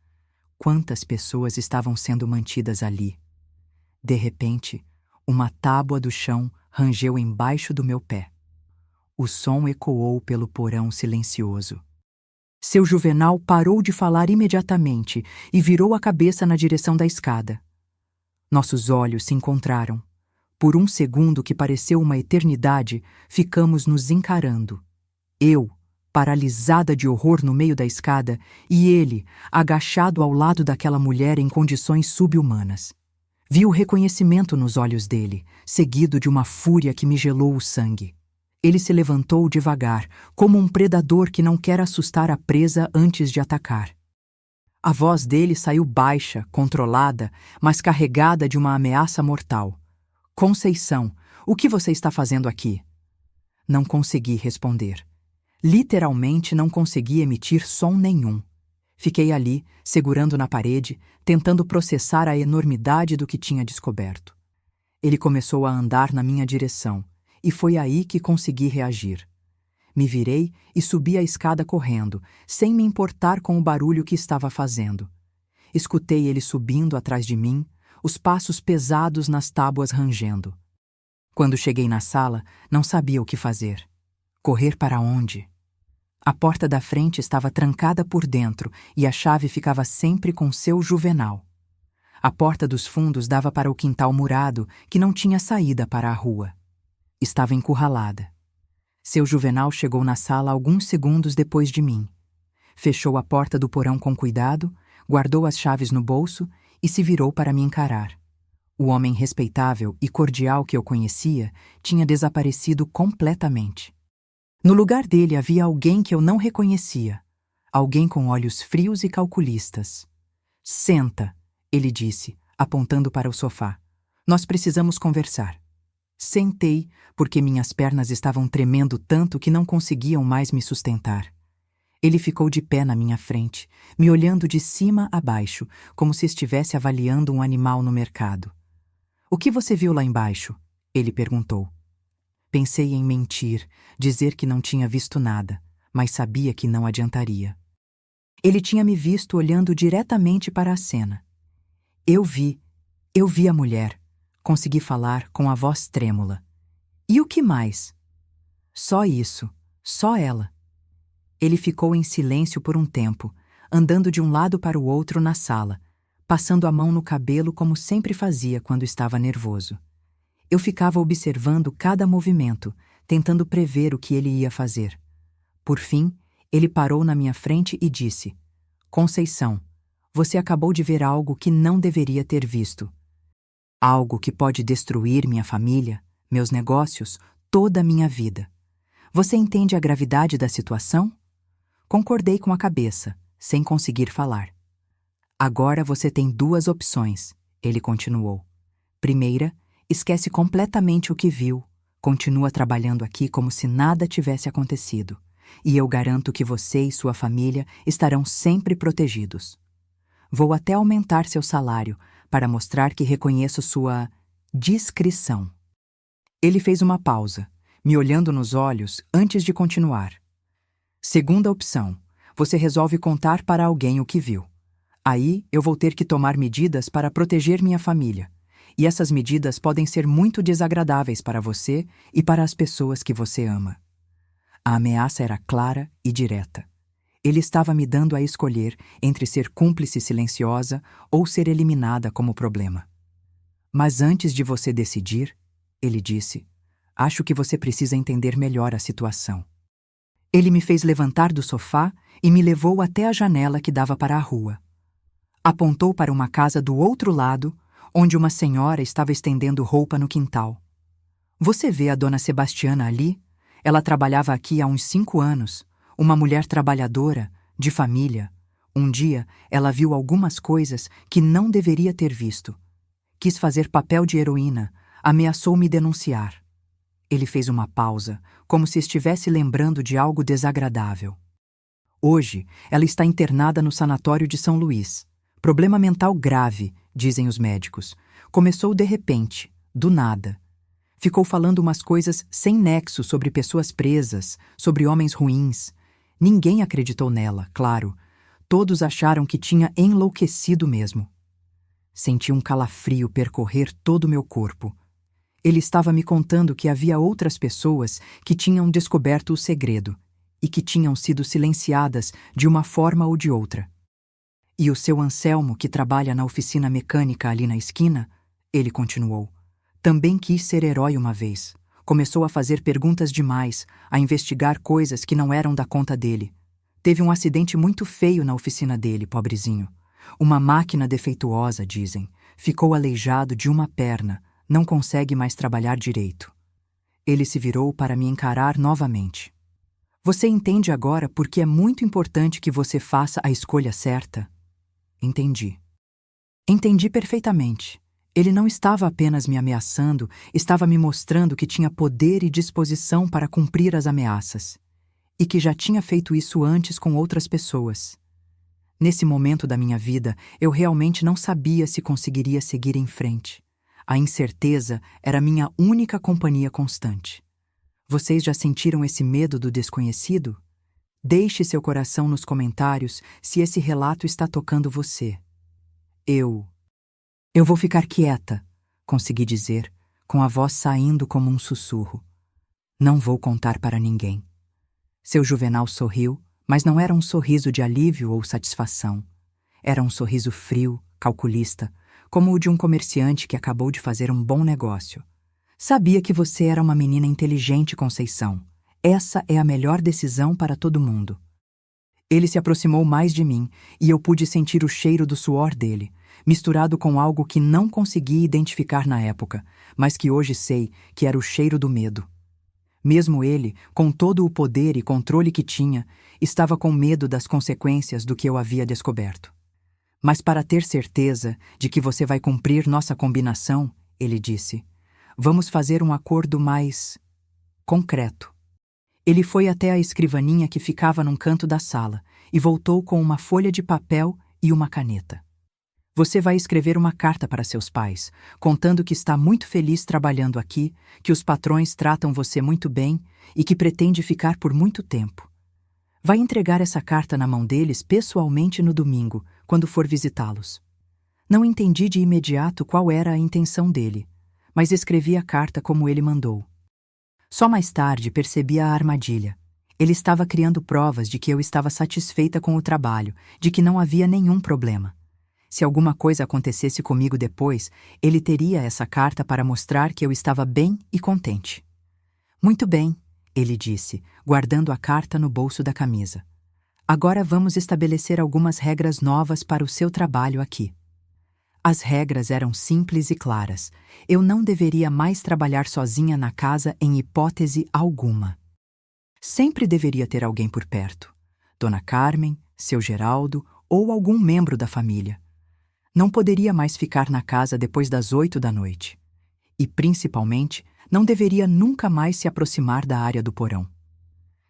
Quantas pessoas estavam sendo mantidas ali? De repente, uma tábua do chão rangeu embaixo do meu pé. O som ecoou pelo porão silencioso. Seu Juvenal parou de falar imediatamente e virou a cabeça na direção da escada. Nossos olhos se encontraram. Por um segundo que pareceu uma eternidade, ficamos nos encarando. Eu, paralisada de horror no meio da escada, e ele, agachado ao lado daquela mulher em condições sub-humanas. Vi o reconhecimento nos olhos dele, seguido de uma fúria que me gelou o sangue. Ele se levantou devagar, como um predador que não quer assustar a presa antes de atacar. A voz dele saiu baixa, controlada, mas carregada de uma ameaça mortal. "Conceição, o que você está fazendo aqui?" Não consegui responder. Literalmente não consegui emitir som nenhum. Fiquei ali, segurando na parede, tentando processar a enormidade do que tinha descoberto. Ele começou a andar na minha direção, e foi aí que consegui reagir. Me virei e subi a escada correndo, sem me importar com o barulho que estava fazendo. Escutei ele subindo atrás de mim, os passos pesados nas tábuas rangendo. Quando cheguei na sala, não sabia o que fazer. Correr para onde? A porta da frente estava trancada por dentro e a chave ficava sempre com seu Juvenal. A porta dos fundos dava para o quintal murado, que não tinha saída para a rua. Estava encurralada. Seu Juvenal chegou na sala alguns segundos depois de mim. Fechou a porta do porão com cuidado, guardou as chaves no bolso e se virou para me encarar. O homem respeitável e cordial que eu conhecia tinha desaparecido completamente. No lugar dele havia alguém que eu não reconhecia. Alguém com olhos frios e calculistas. "Senta", ele disse, apontando para o sofá. "Nós precisamos conversar." Sentei, porque minhas pernas estavam tremendo tanto que não conseguiam mais me sustentar. Ele ficou de pé na minha frente, me olhando de cima a baixo, como se estivesse avaliando um animal no mercado. "O que você viu lá embaixo?" ele perguntou. Pensei em mentir, dizer que não tinha visto nada, mas sabia que não adiantaria. Ele tinha me visto olhando diretamente para a cena. Eu vi a mulher. Consegui falar com a voz trêmula. E o que mais? Só isso, só ela. Ele ficou em silêncio por um tempo, andando de um lado para o outro na sala, passando a mão no cabelo como sempre fazia quando estava nervoso. Eu ficava observando cada movimento, tentando prever o que ele ia fazer. Por fim, ele parou na minha frente e disse: Conceição, você acabou de ver algo que não deveria ter visto. Algo que pode destruir minha família, meus negócios, toda a minha vida. Você entende a gravidade da situação? Concordei com a cabeça, sem conseguir falar. Agora você tem duas opções, ele continuou. Primeira, esquece completamente o que viu, continua trabalhando aqui como se nada tivesse acontecido, e eu garanto que você e sua família estarão sempre protegidos. Vou até aumentar seu salário para mostrar que reconheço sua discrição. Ele fez uma pausa, me olhando nos olhos antes de continuar. Segunda opção, você resolve contar para alguém o que viu. Aí eu vou ter que tomar medidas para proteger minha família. E essas medidas podem ser muito desagradáveis para você e para as pessoas que você ama. A ameaça era clara e direta. Ele estava me dando a escolher entre ser cúmplice silenciosa ou ser eliminada como problema. Mas antes de você decidir, ele disse, acho que você precisa entender melhor a situação. Ele me fez levantar do sofá e me levou até a janela que dava para a rua. Apontou para uma casa do outro lado, onde uma senhora estava estendendo roupa no quintal. Você vê a dona Sebastiana ali? Ela trabalhava aqui há uns 5 anos. Uma mulher trabalhadora, de família. Um dia, ela viu algumas coisas que não deveria ter visto. Quis fazer papel de heroína, ameaçou me denunciar. Ele fez uma pausa, como se estivesse lembrando de algo desagradável. Hoje, ela está internada no sanatório de São Luís. Problema mental grave, dizem os médicos. Começou de repente, do nada. Ficou falando umas coisas sem nexo sobre pessoas presas, sobre homens ruins. Ninguém acreditou nela, claro. Todos acharam que tinha enlouquecido mesmo. Senti um calafrio percorrer todo o meu corpo. Ele estava me contando que havia outras pessoas que tinham descoberto o segredo e que tinham sido silenciadas de uma forma ou de outra. E o seu Anselmo, que trabalha na oficina mecânica ali na esquina, ele continuou, também quis ser herói uma vez. Começou a fazer perguntas demais, a investigar coisas que não eram da conta dele. Teve um acidente muito feio na oficina dele, pobrezinho. Uma máquina defeituosa, dizem. Ficou aleijado de uma perna, não consegue mais trabalhar direito. Ele se virou para me encarar novamente. Você entende agora por que é muito importante que você faça a escolha certa? Entendi. Entendi perfeitamente. Ele não estava apenas me ameaçando, estava me mostrando que tinha poder e disposição para cumprir as ameaças, e que já tinha feito isso antes com outras pessoas. Nesse momento da minha vida, eu realmente não sabia se conseguiria seguir em frente. A incerteza era minha única companhia constante. Vocês já sentiram esse medo do desconhecido? Deixe seu coração nos comentários se esse relato está tocando você. Eu vou ficar quieta, consegui dizer, com a voz saindo como um sussurro. Não vou contar para ninguém. Seu Juvenal sorriu, mas não era um sorriso de alívio ou satisfação. Era um sorriso frio, calculista, como o de um comerciante que acabou de fazer um bom negócio. Sabia que você era uma menina inteligente, Conceição. Essa é a melhor decisão para todo mundo. Ele se aproximou mais de mim e eu pude sentir o cheiro do suor dele, misturado com algo que não consegui identificar na época, mas que hoje sei que era o cheiro do medo. Mesmo ele, com todo o poder e controle que tinha, estava com medo das consequências do que eu havia descoberto. Mas para ter certeza de que você vai cumprir nossa combinação, ele disse, vamos fazer um acordo mais concreto. Ele foi até a escrivaninha que ficava num canto da sala e voltou com uma folha de papel e uma caneta. Você vai escrever uma carta para seus pais, contando que está muito feliz trabalhando aqui, que os patrões tratam você muito bem e que pretende ficar por muito tempo. Vai entregar essa carta na mão deles pessoalmente no domingo, quando for visitá-los. Não entendi de imediato qual era a intenção dele, mas escrevi a carta como ele mandou. Só mais tarde percebi a armadilha. Ele estava criando provas de que eu estava satisfeita com o trabalho, de que não havia nenhum problema. Se alguma coisa acontecesse comigo depois, ele teria essa carta para mostrar que eu estava bem e contente. Muito bem, ele disse, guardando a carta no bolso da camisa. Agora vamos estabelecer algumas regras novas para o seu trabalho aqui. As regras eram simples e claras. Eu não deveria mais trabalhar sozinha na casa em hipótese alguma. Sempre deveria ter alguém por perto. Dona Carmen, seu Geraldo ou algum membro da família. Não poderia mais ficar na casa depois das 8 da noite. E, principalmente, não deveria nunca mais se aproximar da área do porão.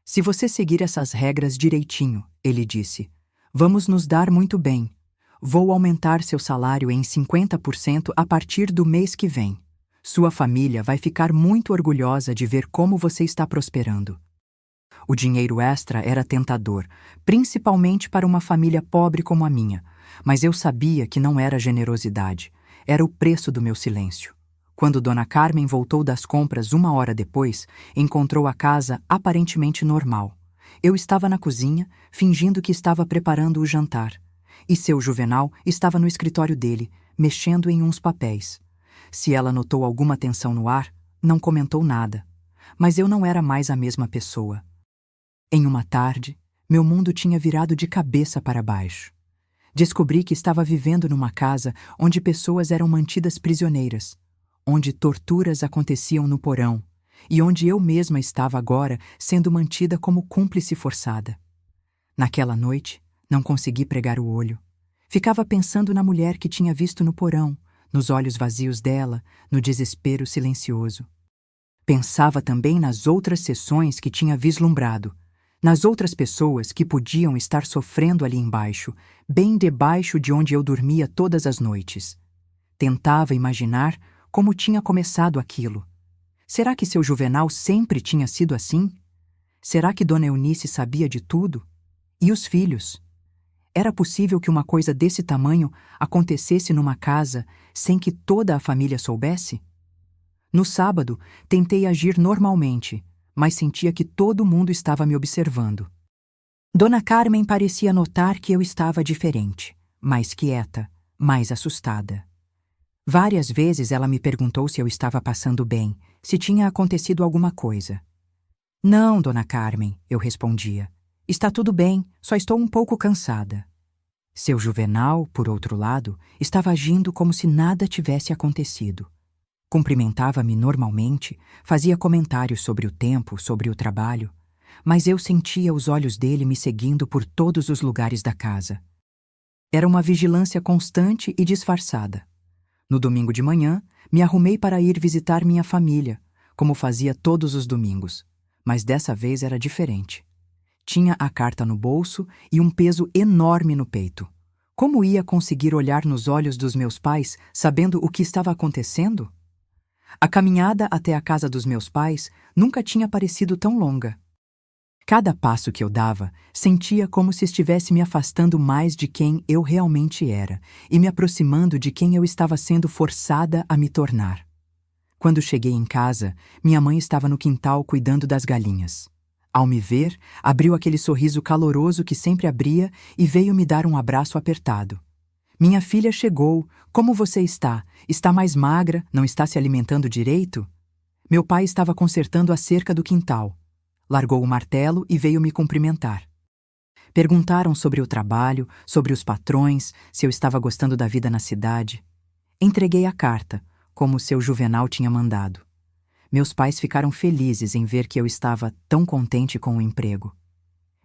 Se você seguir essas regras direitinho, ele disse, vamos nos dar muito bem. Vou aumentar seu salário em 50% a partir do mês que vem. Sua família vai ficar muito orgulhosa de ver como você está prosperando. O dinheiro extra era tentador, principalmente para uma família pobre como a minha, mas eu sabia que não era generosidade, era o preço do meu silêncio. Quando Dona Carmen voltou das compras 1 hora depois, encontrou a casa aparentemente normal. Eu estava na cozinha, fingindo que estava preparando o jantar, e seu Juvenal estava no escritório dele, mexendo em uns papéis. Se ela notou alguma tensão no ar, não comentou nada. Mas eu não era mais a mesma pessoa. Em uma tarde, meu mundo tinha virado de cabeça para baixo. Descobri que estava vivendo numa casa onde pessoas eram mantidas prisioneiras, onde torturas aconteciam no porão e onde eu mesma estava agora sendo mantida como cúmplice forçada. Naquela noite, não consegui pregar o olho. Ficava pensando na mulher que tinha visto no porão, nos olhos vazios dela, no desespero silencioso. Pensava também nas outras sessões que tinha vislumbrado, nas outras pessoas que podiam estar sofrendo ali embaixo, bem debaixo de onde eu dormia todas as noites. Tentava imaginar como tinha começado aquilo. Será que seu Juvenal sempre tinha sido assim? Será que Dona Eunice sabia de tudo? E os filhos? Era possível que uma coisa desse tamanho acontecesse numa casa sem que toda a família soubesse? No sábado, tentei agir normalmente, mas sentia que todo mundo estava me observando. Dona Carmen parecia notar que eu estava diferente, mais quieta, mais assustada. Várias vezes ela me perguntou se eu estava passando bem, se tinha acontecido alguma coisa. Não, Dona Carmen, eu respondia. Está tudo bem, só estou um pouco cansada. Seu Juvenal, por outro lado, estava agindo como se nada tivesse acontecido. Cumprimentava-me normalmente, fazia comentários sobre o tempo, sobre o trabalho, mas eu sentia os olhos dele me seguindo por todos os lugares da casa. Era uma vigilância constante e disfarçada. No domingo de manhã, me arrumei para ir visitar minha família, como fazia todos os domingos, mas dessa vez era diferente. Tinha a carta no bolso e um peso enorme no peito. Como ia conseguir olhar nos olhos dos meus pais, sabendo o que estava acontecendo? A caminhada até a casa dos meus pais nunca tinha parecido tão longa. Cada passo que eu dava, sentia como se estivesse me afastando mais de quem eu realmente era e me aproximando de quem eu estava sendo forçada a me tornar. Quando cheguei em casa, minha mãe estava no quintal cuidando das galinhas. Ao me ver, abriu aquele sorriso caloroso que sempre abria e veio me dar um abraço apertado. Minha filha chegou. Como você está? Está mais magra? Não está se alimentando direito? Meu pai estava consertando a cerca do quintal. Largou o martelo e veio me cumprimentar. Perguntaram sobre o trabalho, sobre os patrões, se eu estava gostando da vida na cidade. Entreguei a carta, como seu Juvenal tinha mandado. Meus pais ficaram felizes em ver que eu estava tão contente com o emprego.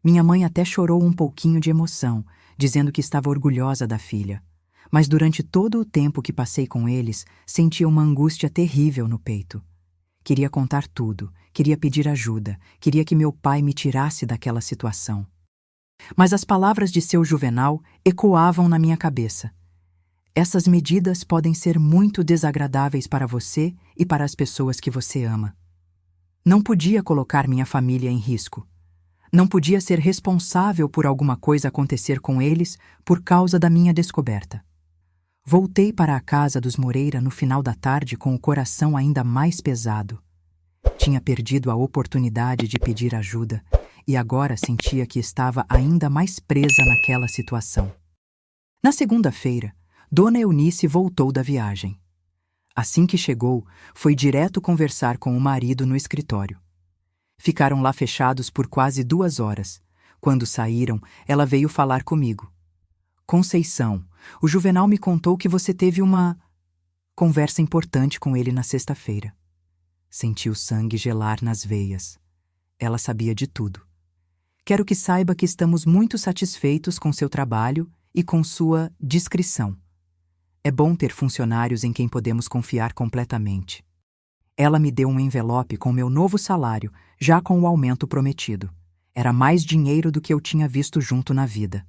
Minha mãe até chorou um pouquinho de emoção, dizendo que estava orgulhosa da filha. Mas durante todo o tempo que passei com eles, sentia uma angústia terrível no peito. Queria contar tudo, queria pedir ajuda, queria que meu pai me tirasse daquela situação. Mas as palavras de seu Juvenal ecoavam na minha cabeça. Essas medidas podem ser muito desagradáveis para você e para as pessoas que você ama. Não podia colocar minha família em risco. Não podia ser responsável por alguma coisa acontecer com eles por causa da minha descoberta. Voltei para a casa dos Moreira no final da tarde com o coração ainda mais pesado. Tinha perdido a oportunidade de pedir ajuda e agora sentia que estava ainda mais presa naquela situação. Na segunda-feira, Dona Eunice voltou da viagem. Assim que chegou, foi direto conversar com o marido no escritório. Ficaram lá fechados por quase 2 horas. Quando saíram, ela veio falar comigo. Conceição, o Juvenal me contou que você teve uma conversa importante com ele na sexta-feira. Senti o sangue gelar nas veias. Ela sabia de tudo. Quero que saiba que estamos muito satisfeitos com seu trabalho e com sua discrição. É bom ter funcionários em quem podemos confiar completamente. Ela me deu um envelope com meu novo salário, já com o aumento prometido. Era mais dinheiro do que eu tinha visto junto na vida.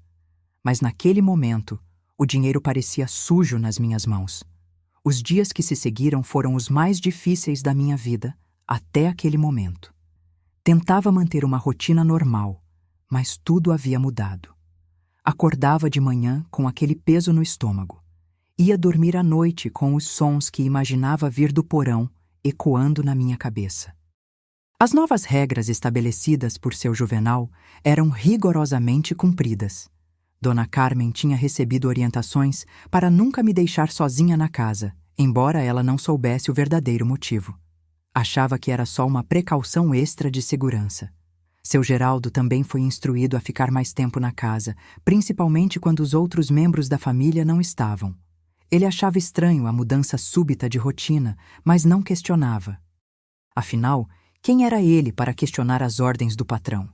Mas naquele momento, o dinheiro parecia sujo nas minhas mãos. Os dias que se seguiram foram os mais difíceis da minha vida, até aquele momento. Tentava manter uma rotina normal, mas tudo havia mudado. Acordava de manhã com aquele peso no estômago. Ia dormir à noite com os sons que imaginava vir do porão ecoando na minha cabeça. As novas regras estabelecidas por seu Juvenal eram rigorosamente cumpridas. Dona Carmen tinha recebido orientações para nunca me deixar sozinha na casa, embora ela não soubesse o verdadeiro motivo. Achava que era só uma precaução extra de segurança. Seu Geraldo também foi instruído a ficar mais tempo na casa, principalmente quando os outros membros da família não estavam. Ele achava estranho a mudança súbita de rotina, mas não questionava. Afinal, quem era ele para questionar as ordens do patrão?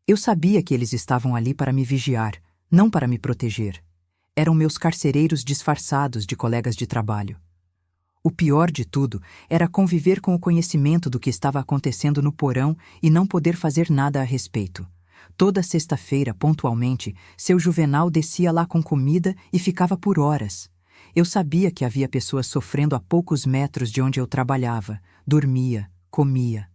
Eu sabia que eles estavam ali para me vigiar, não para me proteger. Eram meus carcereiros disfarçados de colegas de trabalho. O pior de tudo era conviver com o conhecimento do que estava acontecendo no porão e não poder fazer nada a respeito. Toda sexta-feira, pontualmente, seu Juvenal descia lá com comida e ficava por horas. Eu sabia que havia pessoas sofrendo a poucos metros de onde eu trabalhava, dormia, comia.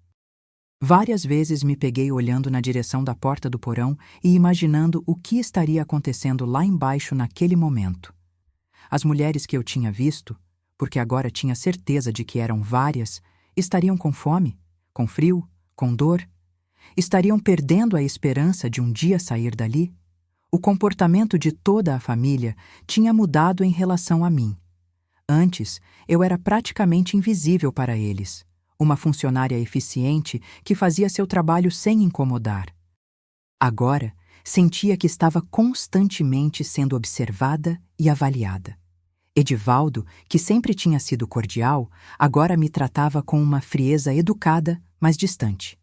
Várias vezes me peguei olhando na direção da porta do porão e imaginando o que estaria acontecendo lá embaixo naquele momento. As mulheres que eu tinha visto, porque agora tinha certeza de que eram várias, estariam com fome, com frio, com dor? Estariam perdendo a esperança de um dia sair dali? O comportamento de toda a família tinha mudado em relação a mim. Antes, eu era praticamente invisível para eles, uma funcionária eficiente que fazia seu trabalho sem incomodar. Agora, sentia que estava constantemente sendo observada e avaliada. Edivaldo, que sempre tinha sido cordial, agora me tratava com uma frieza educada, mas distante.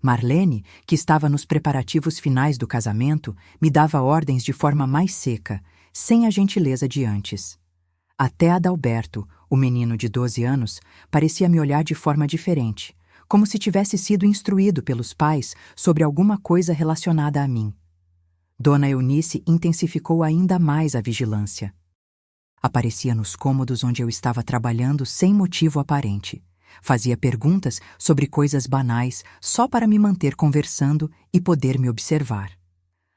Marlene, que estava nos preparativos finais do casamento, me dava ordens de forma mais seca, sem a gentileza de antes. Até Adalberto, o menino de 12 anos, parecia me olhar de forma diferente, como se tivesse sido instruído pelos pais sobre alguma coisa relacionada a mim. Dona Eunice intensificou ainda mais a vigilância. Aparecia nos cômodos onde eu estava trabalhando sem motivo aparente. Fazia perguntas sobre coisas banais só para me manter conversando e poder me observar.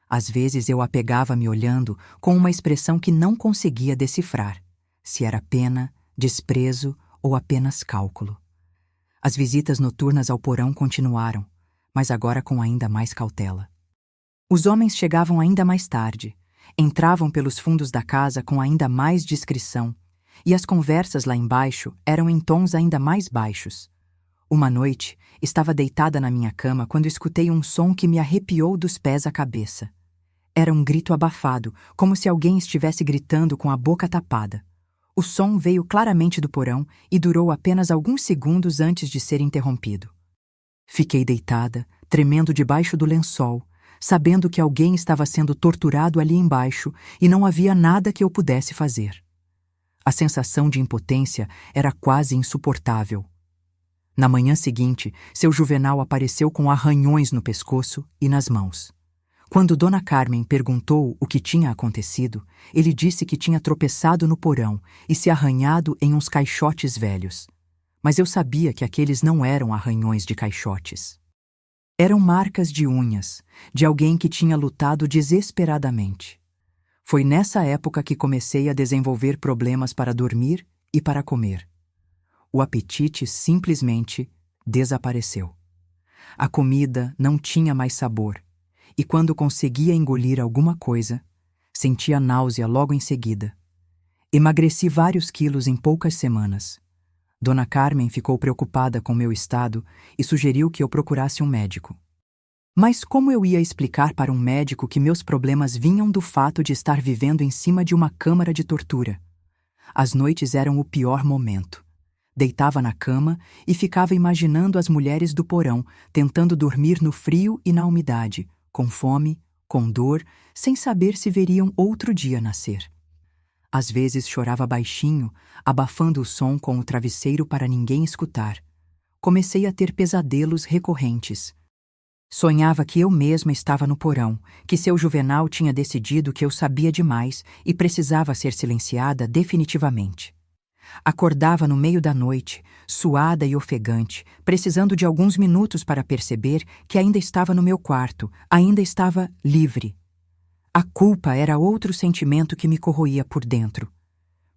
Às vezes eu a pegava me olhando com uma expressão que não conseguia decifrar, se era pena, desprezo ou apenas cálculo. As visitas noturnas ao porão continuaram, mas agora com ainda mais cautela. Os homens chegavam ainda mais tarde, entravam pelos fundos da casa com ainda mais discrição, e as conversas lá embaixo eram em tons ainda mais baixos. Uma noite, estava deitada na minha cama quando escutei um som que me arrepiou dos pés à cabeça. Era um grito abafado, como se alguém estivesse gritando com a boca tapada. O som veio claramente do porão e durou apenas alguns segundos antes de ser interrompido. Fiquei deitada, tremendo debaixo do lençol, sabendo que alguém estava sendo torturado ali embaixo e não havia nada que eu pudesse fazer. A sensação de impotência era quase insuportável. Na manhã seguinte, seu Juvenal apareceu com arranhões no pescoço e nas mãos. Quando Dona Carmen perguntou o que tinha acontecido, ele disse que tinha tropeçado no porão e se arranhado em uns caixotes velhos. Mas eu sabia que aqueles não eram arranhões de caixotes. Eram marcas de unhas, de alguém que tinha lutado desesperadamente. Foi nessa época que comecei a desenvolver problemas para dormir e para comer. O apetite simplesmente desapareceu. A comida não tinha mais sabor, e quando conseguia engolir alguma coisa, sentia náusea logo em seguida. Emagreci vários quilos em poucas semanas. Dona Carmen ficou preocupada com meu estado e sugeriu que eu procurasse um médico. Mas como eu ia explicar para um médico que meus problemas vinham do fato de estar vivendo em cima de uma câmara de tortura? As noites eram o pior momento. Deitava na cama e ficava imaginando as mulheres do porão, tentando dormir no frio e na umidade, com fome, com dor, sem saber se veriam outro dia nascer. Às vezes chorava baixinho, abafando o som com o travesseiro para ninguém escutar. Comecei a ter pesadelos recorrentes. Sonhava que eu mesma estava no porão, que seu Juvenal tinha decidido que eu sabia demais e precisava ser silenciada definitivamente. Acordava no meio da noite, suada e ofegante, precisando de alguns minutos para perceber que ainda estava no meu quarto, ainda estava livre. A culpa era outro sentimento que me corroía por dentro.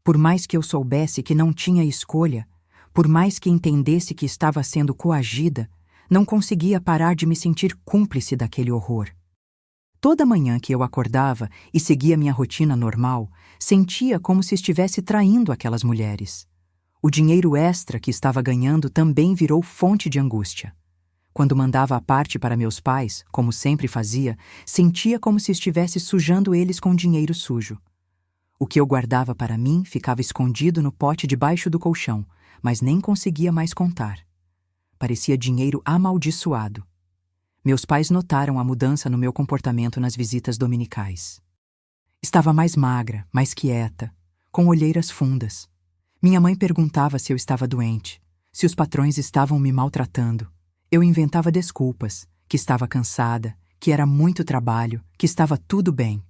Por mais que eu soubesse que não tinha escolha, por mais que entendesse que estava sendo coagida, não conseguia parar de me sentir cúmplice daquele horror. Toda manhã que eu acordava e seguia minha rotina normal, sentia como se estivesse traindo aquelas mulheres. O dinheiro extra que estava ganhando também virou fonte de angústia. Quando mandava a parte para meus pais, como sempre fazia, sentia como se estivesse sujando eles com dinheiro sujo. O que eu guardava para mim ficava escondido no pote debaixo do colchão, mas nem conseguia mais contar. Parecia dinheiro amaldiçoado. Meus pais notaram a mudança no meu comportamento nas visitas dominicais. Estava mais magra, mais quieta, com olheiras fundas. Minha mãe perguntava se eu estava doente, se os patrões estavam me maltratando. Eu inventava desculpas, que estava cansada, que era muito trabalho, que estava tudo bem.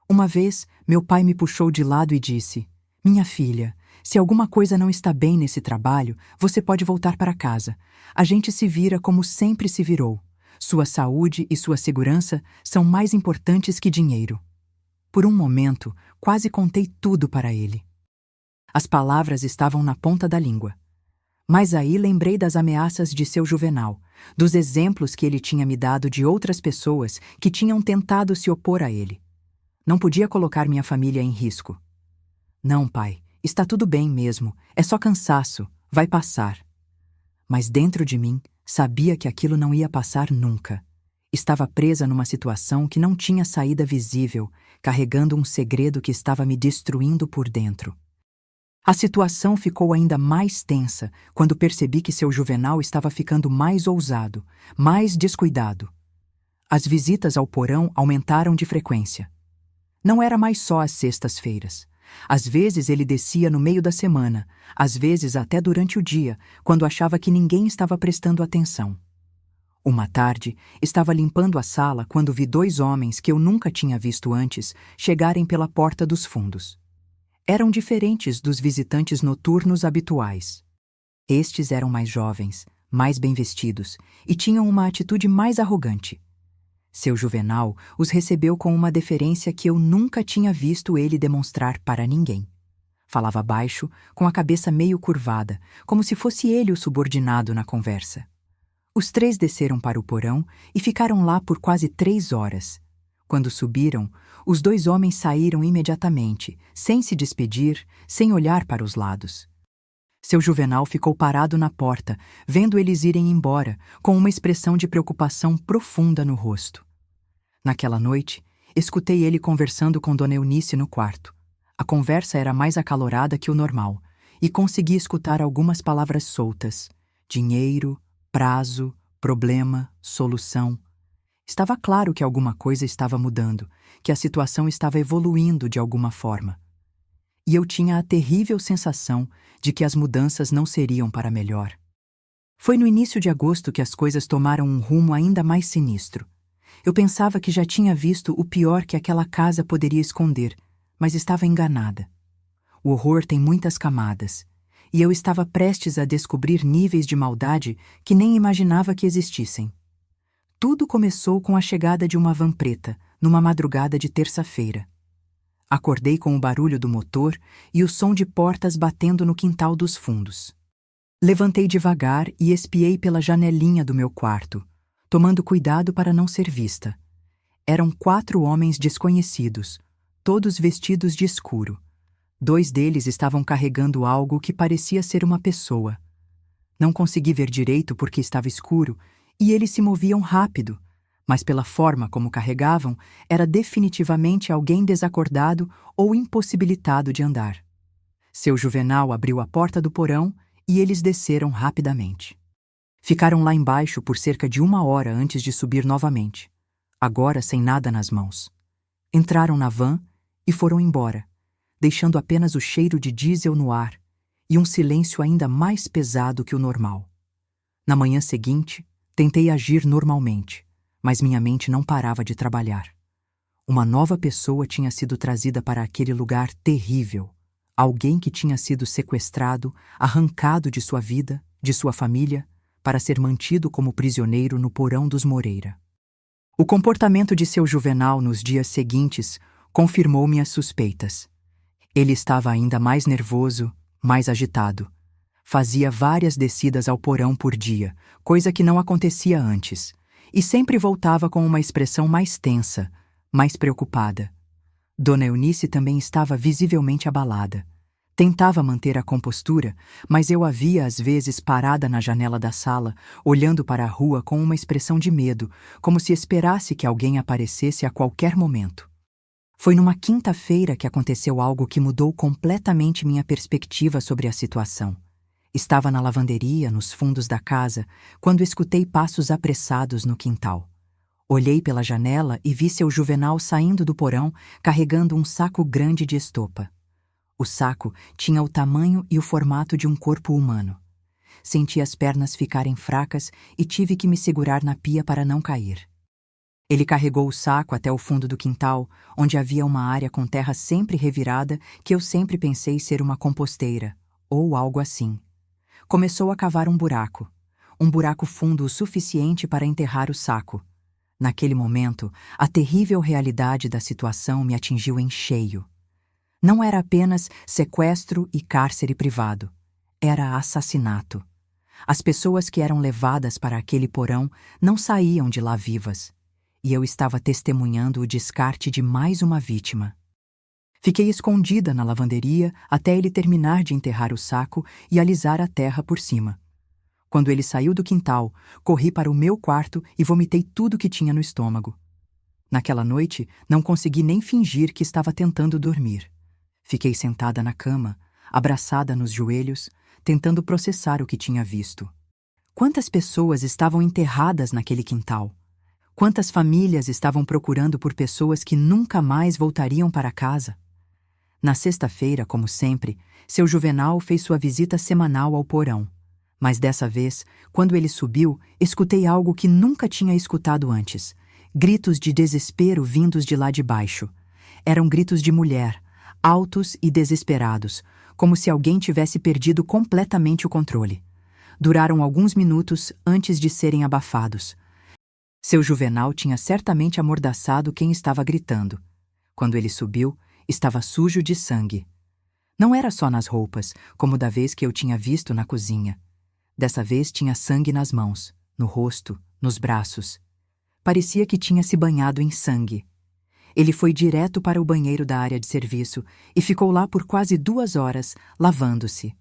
Uma vez, meu pai me puxou de lado e disse: "Minha filha, se alguma coisa não está bem nesse trabalho, você pode voltar para casa. A gente se vira como sempre se virou. Sua saúde e sua segurança são mais importantes que dinheiro." Por um momento, quase contei tudo para ele. As palavras estavam na ponta da língua. Mas aí lembrei das ameaças de seu Juvenal, dos exemplos que ele tinha me dado de outras pessoas que tinham tentado se opor a ele. Não podia colocar minha família em risco. "Não, pai, está tudo bem mesmo, é só cansaço, vai passar." Mas dentro de mim, sabia que aquilo não ia passar nunca. Estava presa numa situação que não tinha saída visível, carregando um segredo que estava me destruindo por dentro. A situação ficou ainda mais tensa quando percebi que seu Juvenal estava ficando mais ousado, mais descuidado. As visitas ao porão aumentaram de frequência. Não era mais só às sextas-feiras. Às vezes ele descia no meio da semana, às vezes até durante o dia, quando achava que ninguém estava prestando atenção. Uma tarde, estava limpando a sala quando vi 2 homens que eu nunca tinha visto antes chegarem pela porta dos fundos. Eram diferentes dos visitantes noturnos habituais. Estes eram mais jovens, mais bem vestidos e tinham uma atitude mais arrogante. Seu Juvenal os recebeu com uma deferência que eu nunca tinha visto ele demonstrar para ninguém. Falava baixo, com a cabeça meio curvada, como se fosse ele o subordinado na conversa. Os 3 desceram para o porão e ficaram lá por quase 3 horas. Quando subiram, os 2 homens saíram imediatamente, sem se despedir, sem olhar para os lados. Seu Juvenal ficou parado na porta, vendo eles irem embora, com uma expressão de preocupação profunda no rosto. Naquela noite, escutei ele conversando com Dona Eunice no quarto. A conversa era mais acalorada que o normal, e consegui escutar algumas palavras soltas: dinheiro, prazo, problema, solução. Estava claro que alguma coisa estava mudando, que a situação estava evoluindo de alguma forma. E eu tinha a terrível sensação de que as mudanças não seriam para melhor. Foi no início de agosto que as coisas tomaram um rumo ainda mais sinistro. Eu pensava que já tinha visto o pior que aquela casa poderia esconder, mas estava enganada. O horror tem muitas camadas, e eu estava prestes a descobrir níveis de maldade que nem imaginava que existissem. Tudo começou com a chegada de uma van preta, numa madrugada de terça-feira. Acordei com o barulho do motor e o som de portas batendo no quintal dos fundos. Levantei devagar e espiei pela janelinha do meu quarto, tomando cuidado para não ser vista. Eram 4 homens desconhecidos, todos vestidos de escuro. 2 deles estavam carregando algo que parecia ser uma pessoa. Não consegui ver direito porque estava escuro e eles se moviam rápido, mas pela forma como carregavam, era definitivamente alguém desacordado ou impossibilitado de andar. Seu Juvenal abriu a porta do porão e eles desceram rapidamente. Ficaram lá embaixo por cerca de 1 hora antes de subir novamente, agora sem nada nas mãos. Entraram na van e foram embora, deixando apenas o cheiro de diesel no ar e um silêncio ainda mais pesado que o normal. Na manhã seguinte, tentei agir normalmente, mas minha mente não parava de trabalhar. Uma nova pessoa tinha sido trazida para aquele lugar terrível. Alguém que tinha sido sequestrado, arrancado de sua vida, de sua família, para ser mantido como prisioneiro no porão dos Moreira. O comportamento de seu Juvenal nos dias seguintes confirmou minhas suspeitas. Ele estava ainda mais nervoso, mais agitado. Fazia várias descidas ao porão por dia, coisa que não acontecia antes, e sempre voltava com uma expressão mais tensa, mais preocupada. Dona Eunice também estava visivelmente abalada. Tentava manter a compostura, mas eu a via às vezes parada na janela da sala, olhando para a rua com uma expressão de medo, como se esperasse que alguém aparecesse a qualquer momento. Foi numa quinta-feira que aconteceu algo que mudou completamente minha perspectiva sobre a situação. Estava na lavanderia, nos fundos da casa, quando escutei passos apressados no quintal. Olhei pela janela e vi seu Juvenal saindo do porão, carregando um saco grande de estopa. O saco tinha o tamanho e o formato de um corpo humano. Senti as pernas ficarem fracas e tive que me segurar na pia para não cair. Ele carregou o saco até o fundo do quintal, onde havia uma área com terra sempre revirada que eu sempre pensei ser uma composteira, ou algo assim. Começou a cavar um buraco fundo o suficiente para enterrar o saco. Naquele momento, a terrível realidade da situação me atingiu em cheio. Não era apenas sequestro e cárcere privado. Era assassinato. As pessoas que eram levadas para aquele porão não saíam de lá vivas. E eu estava testemunhando o descarte de mais uma vítima. Fiquei escondida na lavanderia até ele terminar de enterrar o saco e alisar a terra por cima. Quando ele saiu do quintal, corri para o meu quarto e vomitei tudo que tinha no estômago. Naquela noite, não consegui nem fingir que estava tentando dormir. Fiquei sentada na cama, abraçada nos joelhos, tentando processar o que tinha visto. Quantas pessoas estavam enterradas naquele quintal? Quantas famílias estavam procurando por pessoas que nunca mais voltariam para casa? Na sexta-feira, como sempre, seu Juvenal fez sua visita semanal ao porão. Mas dessa vez, quando ele subiu, escutei algo que nunca tinha escutado antes. Gritos de desespero vindos de lá de baixo. Eram gritos de mulher, altos e desesperados, como se alguém tivesse perdido completamente o controle. Duraram alguns minutos antes de serem abafados. Seu Juvenal tinha certamente amordaçado quem estava gritando. Quando ele subiu, estava sujo de sangue. Não era só nas roupas, como da vez que eu tinha visto na cozinha. Dessa vez tinha sangue nas mãos, no rosto, nos braços. Parecia que tinha se banhado em sangue. Ele foi direto para o banheiro da área de serviço e ficou lá por quase 2 horas, lavando-se.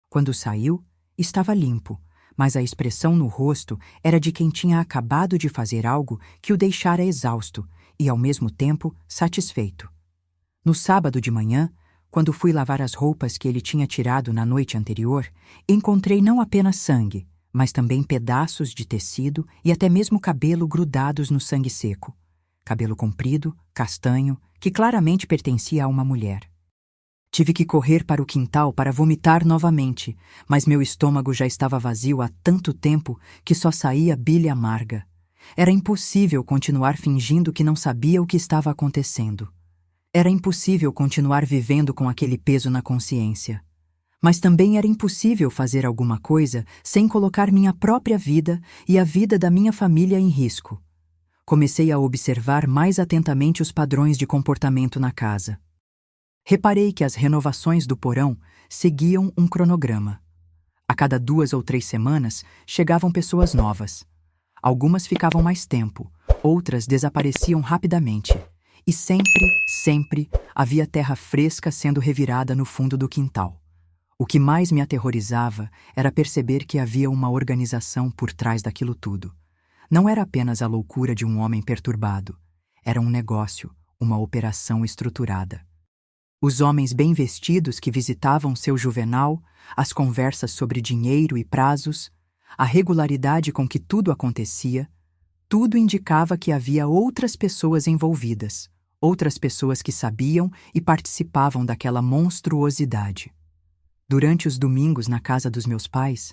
Quando saiu, estava limpo, mas a expressão no rosto era de quem tinha acabado de fazer algo que o deixara exausto e, ao mesmo tempo, satisfeito. No sábado de manhã, quando fui lavar as roupas que ele tinha tirado na noite anterior, encontrei não apenas sangue, mas também pedaços de tecido e até mesmo cabelo grudados no sangue seco. Cabelo comprido, castanho, que claramente pertencia a uma mulher. Tive que correr para o quintal para vomitar novamente, mas meu estômago já estava vazio há tanto tempo que só saía bile amarga. Era impossível continuar fingindo que não sabia o que estava acontecendo. Era impossível continuar vivendo com aquele peso na consciência. Mas também era impossível fazer alguma coisa sem colocar minha própria vida e a vida da minha família em risco. Comecei a observar mais atentamente os padrões de comportamento na casa. Reparei que as renovações do porão seguiam um cronograma. A cada 2 ou 3 semanas chegavam pessoas novas. Algumas ficavam mais tempo, outras desapareciam rapidamente. E sempre havia terra fresca sendo revirada no fundo do quintal. O que mais me aterrorizava era perceber que havia uma organização por trás daquilo tudo. Não era apenas a loucura de um homem perturbado. Era um negócio, uma operação estruturada. Os homens bem vestidos que visitavam seu Juvenal, as conversas sobre dinheiro e prazos, a regularidade com que tudo acontecia, tudo indicava que havia outras pessoas envolvidas, outras pessoas que sabiam e participavam daquela monstruosidade. Durante os domingos na casa dos meus pais,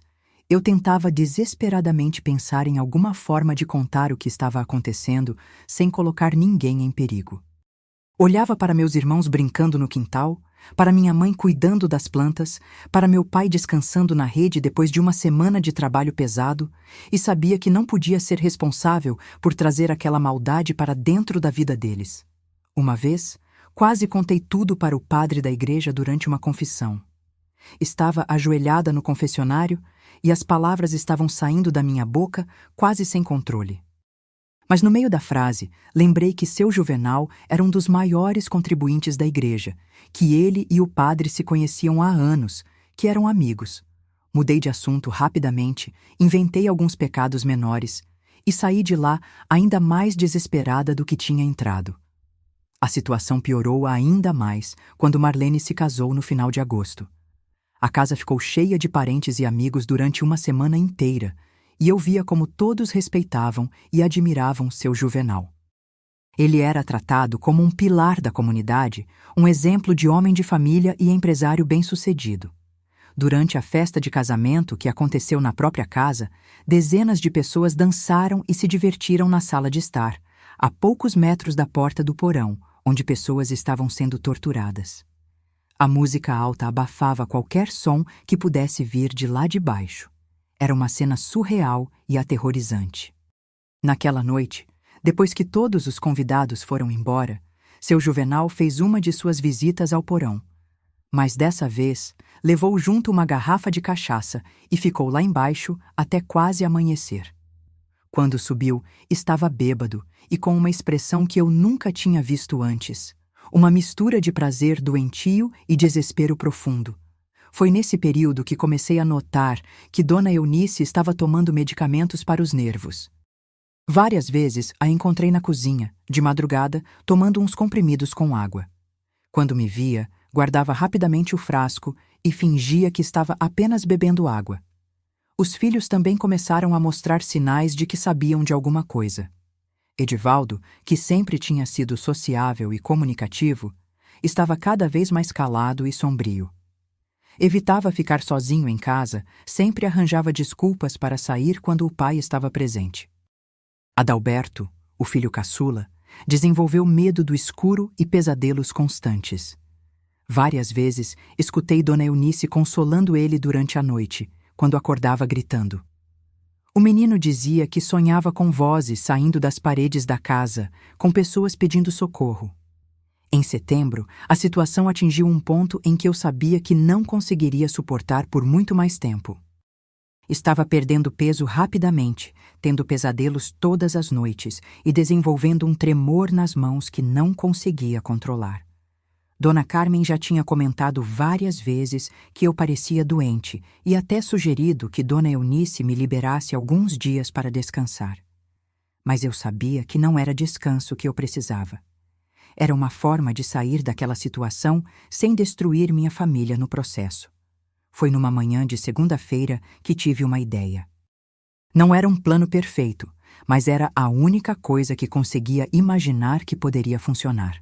eu tentava desesperadamente pensar em alguma forma de contar o que estava acontecendo sem colocar ninguém em perigo. Olhava para meus irmãos brincando no quintal, para minha mãe cuidando das plantas, para meu pai descansando na rede depois de uma semana de trabalho pesado, e sabia que não podia ser responsável por trazer aquela maldade para dentro da vida deles. Uma vez, quase contei tudo para o padre da igreja durante uma confissão. Estava ajoelhada no confessionário e as palavras estavam saindo da minha boca quase sem controle. Mas no meio da frase, lembrei que seu Juvenal era um dos maiores contribuintes da igreja, que ele e o padre se conheciam há anos, que eram amigos. Mudei de assunto rapidamente, inventei alguns pecados menores e saí de lá ainda mais desesperada do que tinha entrado. A situação piorou ainda mais quando Marlene se casou no final de agosto. A casa ficou cheia de parentes e amigos durante uma semana inteira, e eu via como todos respeitavam e admiravam seu Juvenal. Ele era tratado como um pilar da comunidade, um exemplo de homem de família e empresário bem-sucedido. Durante a festa de casamento que aconteceu na própria casa, dezenas de pessoas dançaram e se divertiram na sala de estar, a poucos metros da porta do porão, onde pessoas estavam sendo torturadas. A música alta abafava qualquer som que pudesse vir de lá de baixo. Era uma cena surreal e aterrorizante. Naquela noite, depois que todos os convidados foram embora, seu Juvenal fez uma de suas visitas ao porão. Mas dessa vez, levou junto uma garrafa de cachaça e ficou lá embaixo até quase amanhecer. Quando subiu, estava bêbado e com uma expressão que eu nunca tinha visto antes. Uma mistura de prazer doentio e desespero profundo. Foi nesse período que comecei a notar que Dona Eunice estava tomando medicamentos para os nervos. Várias vezes a encontrei na cozinha, de madrugada, tomando uns comprimidos com água. Quando me via, guardava rapidamente o frasco e fingia que estava apenas bebendo água. Os filhos também começaram a mostrar sinais de que sabiam de alguma coisa. Edivaldo, que sempre tinha sido sociável e comunicativo, estava cada vez mais calado e sombrio. Evitava ficar sozinho em casa, sempre arranjava desculpas para sair quando o pai estava presente. Adalberto, o filho caçula, desenvolveu medo do escuro e pesadelos constantes. Várias vezes escutei Dona Eunice consolando ele durante a noite, quando acordava gritando. O menino dizia que sonhava com vozes saindo das paredes da casa, com pessoas pedindo socorro. Em setembro, a situação atingiu um ponto em que eu sabia que não conseguiria suportar por muito mais tempo. Estava perdendo peso rapidamente, tendo pesadelos todas as noites e desenvolvendo um tremor nas mãos que não conseguia controlar. Dona Carmen já tinha comentado várias vezes que eu parecia doente e até sugerido que Dona Eunice me liberasse alguns dias para descansar. Mas eu sabia que não era descanso que eu precisava. Era uma forma de sair daquela situação sem destruir minha família no processo. Foi numa manhã de segunda-feira que tive uma ideia. Não era um plano perfeito, mas era a única coisa que conseguia imaginar que poderia funcionar.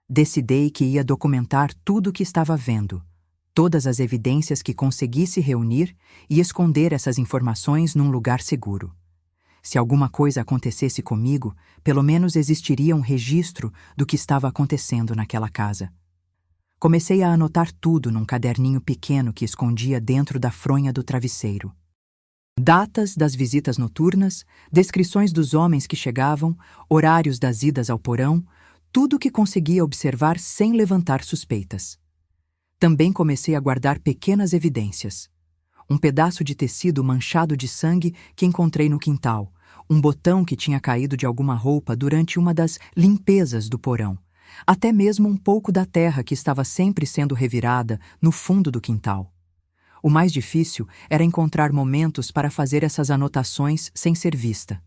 Decidi que ia documentar tudo o que estava vendo, todas as evidências que conseguisse reunir e esconder essas informações num lugar seguro. Se alguma coisa acontecesse comigo, pelo menos existiria um registro do que estava acontecendo naquela casa. Comecei a anotar tudo num caderninho pequeno que escondia dentro da fronha do travesseiro. Datas das visitas noturnas, descrições dos homens que chegavam, horários das idas ao porão, tudo o que conseguia observar sem levantar suspeitas. Também comecei a guardar pequenas evidências. Um pedaço de tecido manchado de sangue que encontrei no quintal, um botão que tinha caído de alguma roupa durante uma das limpezas do porão, até mesmo um pouco da terra que estava sempre sendo revirada no fundo do quintal. O mais difícil era encontrar momentos para fazer essas anotações sem ser vista.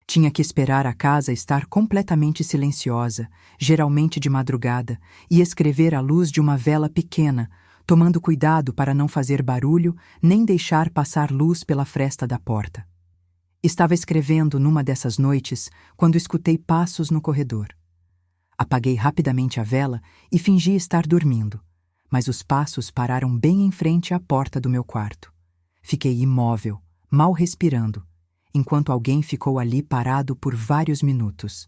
Tinha que esperar a casa estar completamente silenciosa, geralmente de madrugada, e escrever à luz de uma vela pequena, tomando cuidado para não fazer barulho nem deixar passar luz pela fresta da porta. Estava escrevendo numa dessas noites quando escutei passos no corredor. Apaguei rapidamente a vela e fingi estar dormindo, mas os passos pararam bem em frente à porta do meu quarto. Fiquei imóvel, mal respirando, enquanto alguém ficou ali parado por vários minutos.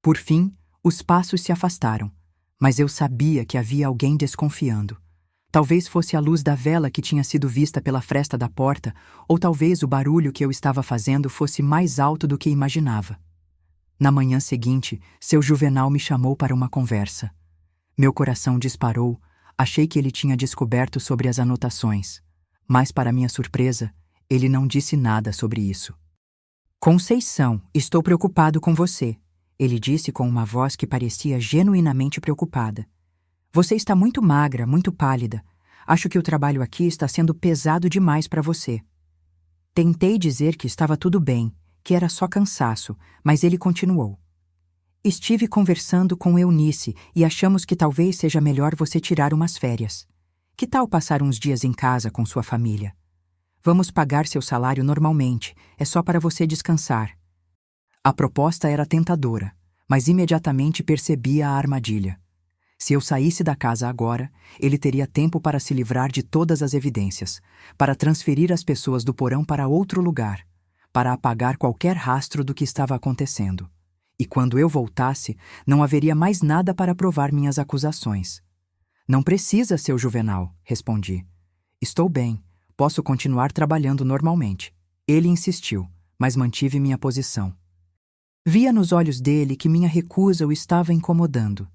Por fim, os passos se afastaram, mas eu sabia que havia alguém desconfiando. Talvez fosse a luz da vela que tinha sido vista pela fresta da porta, ou talvez o barulho que eu estava fazendo fosse mais alto do que imaginava. Na manhã seguinte, seu Juvenal me chamou para uma conversa. Meu coração disparou, achei que ele tinha descoberto sobre as anotações, mas, para minha surpresa, ele não disse nada sobre isso. Conceição, estou preocupado com você, ele disse com uma voz que parecia genuinamente preocupada. Você está muito magra, muito pálida. Acho que o trabalho aqui está sendo pesado demais para você. Tentei dizer que estava tudo bem, que era só cansaço, mas ele continuou. Estive conversando com Eunice e achamos que talvez seja melhor você tirar umas férias. Que tal passar uns dias em casa com sua família? Vamos pagar seu salário normalmente, é só para você descansar. A proposta era tentadora, mas imediatamente percebi a armadilha. Se eu saísse da casa agora, ele teria tempo para se livrar de todas as evidências, para transferir as pessoas do porão para outro lugar, para apagar qualquer rastro do que estava acontecendo. E quando eu voltasse, não haveria mais nada para provar minhas acusações. Não precisa, seu Juvenal, respondi. Estou bem, posso continuar trabalhando normalmente. Ele insistiu, mas mantive minha posição. Via nos olhos dele que minha recusa o estava incomodando.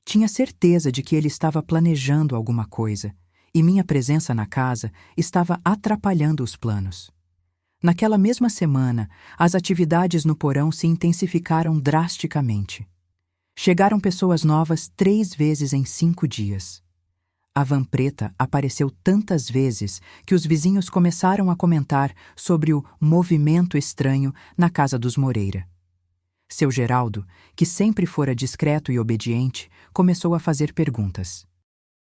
Tinha certeza de que ele estava planejando alguma coisa, e minha presença na casa estava atrapalhando os planos. Naquela mesma semana, as atividades no porão se intensificaram drasticamente. Chegaram pessoas novas 3 vezes em 5 dias. A van preta apareceu tantas vezes que os vizinhos começaram a comentar sobre o movimento estranho na casa dos Moreira. Seu Geraldo, que sempre fora discreto e obediente, começou a fazer perguntas.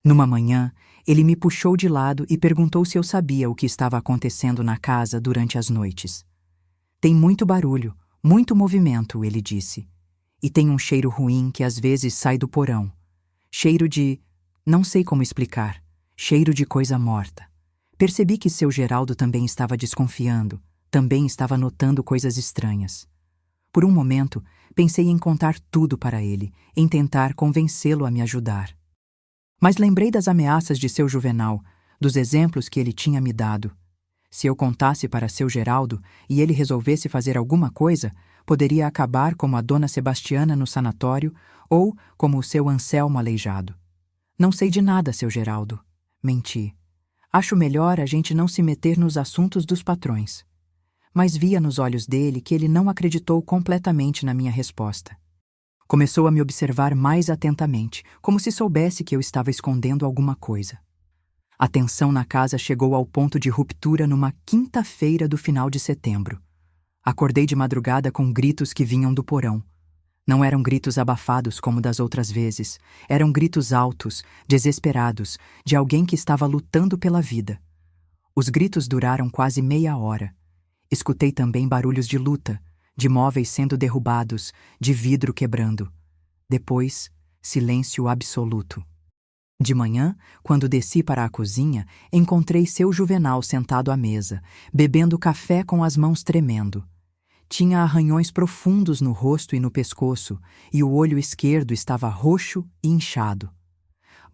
Numa manhã, ele me puxou de lado e perguntou se eu sabia o que estava acontecendo na casa durante as noites. Tem muito barulho, muito movimento, ele disse. E tem um cheiro ruim que às vezes sai do porão. Cheiro de... não sei como explicar. Cheiro de coisa morta. Percebi que seu Geraldo também estava desconfiando, também estava notando coisas estranhas. Por um momento, pensei em contar tudo para ele, em tentar convencê-lo a me ajudar. Mas lembrei das ameaças de seu Juvenal, dos exemplos que ele tinha me dado. Se eu contasse para seu Geraldo e ele resolvesse fazer alguma coisa, poderia acabar como a dona Sebastiana no sanatório ou como o seu Anselmo aleijado. Não sei de nada, seu Geraldo. Menti. Acho melhor a gente não se meter nos assuntos dos patrões. Mas via nos olhos dele que ele não acreditou completamente na minha resposta. Começou a me observar mais atentamente, como se soubesse que eu estava escondendo alguma coisa. A tensão na casa chegou ao ponto de ruptura numa quinta-feira do final de setembro. Acordei de madrugada com gritos que vinham do porão. Não eram gritos abafados como das outras vezes, eram gritos altos, desesperados, de alguém que estava lutando pela vida. Os gritos duraram quase meia hora. Escutei também barulhos de luta, de móveis sendo derrubados, de vidro quebrando. Depois, silêncio absoluto. De manhã, quando desci para a cozinha, encontrei seu Juvenal sentado à mesa, bebendo café com as mãos tremendo. Tinha arranhões profundos no rosto e no pescoço, e o olho esquerdo estava roxo e inchado.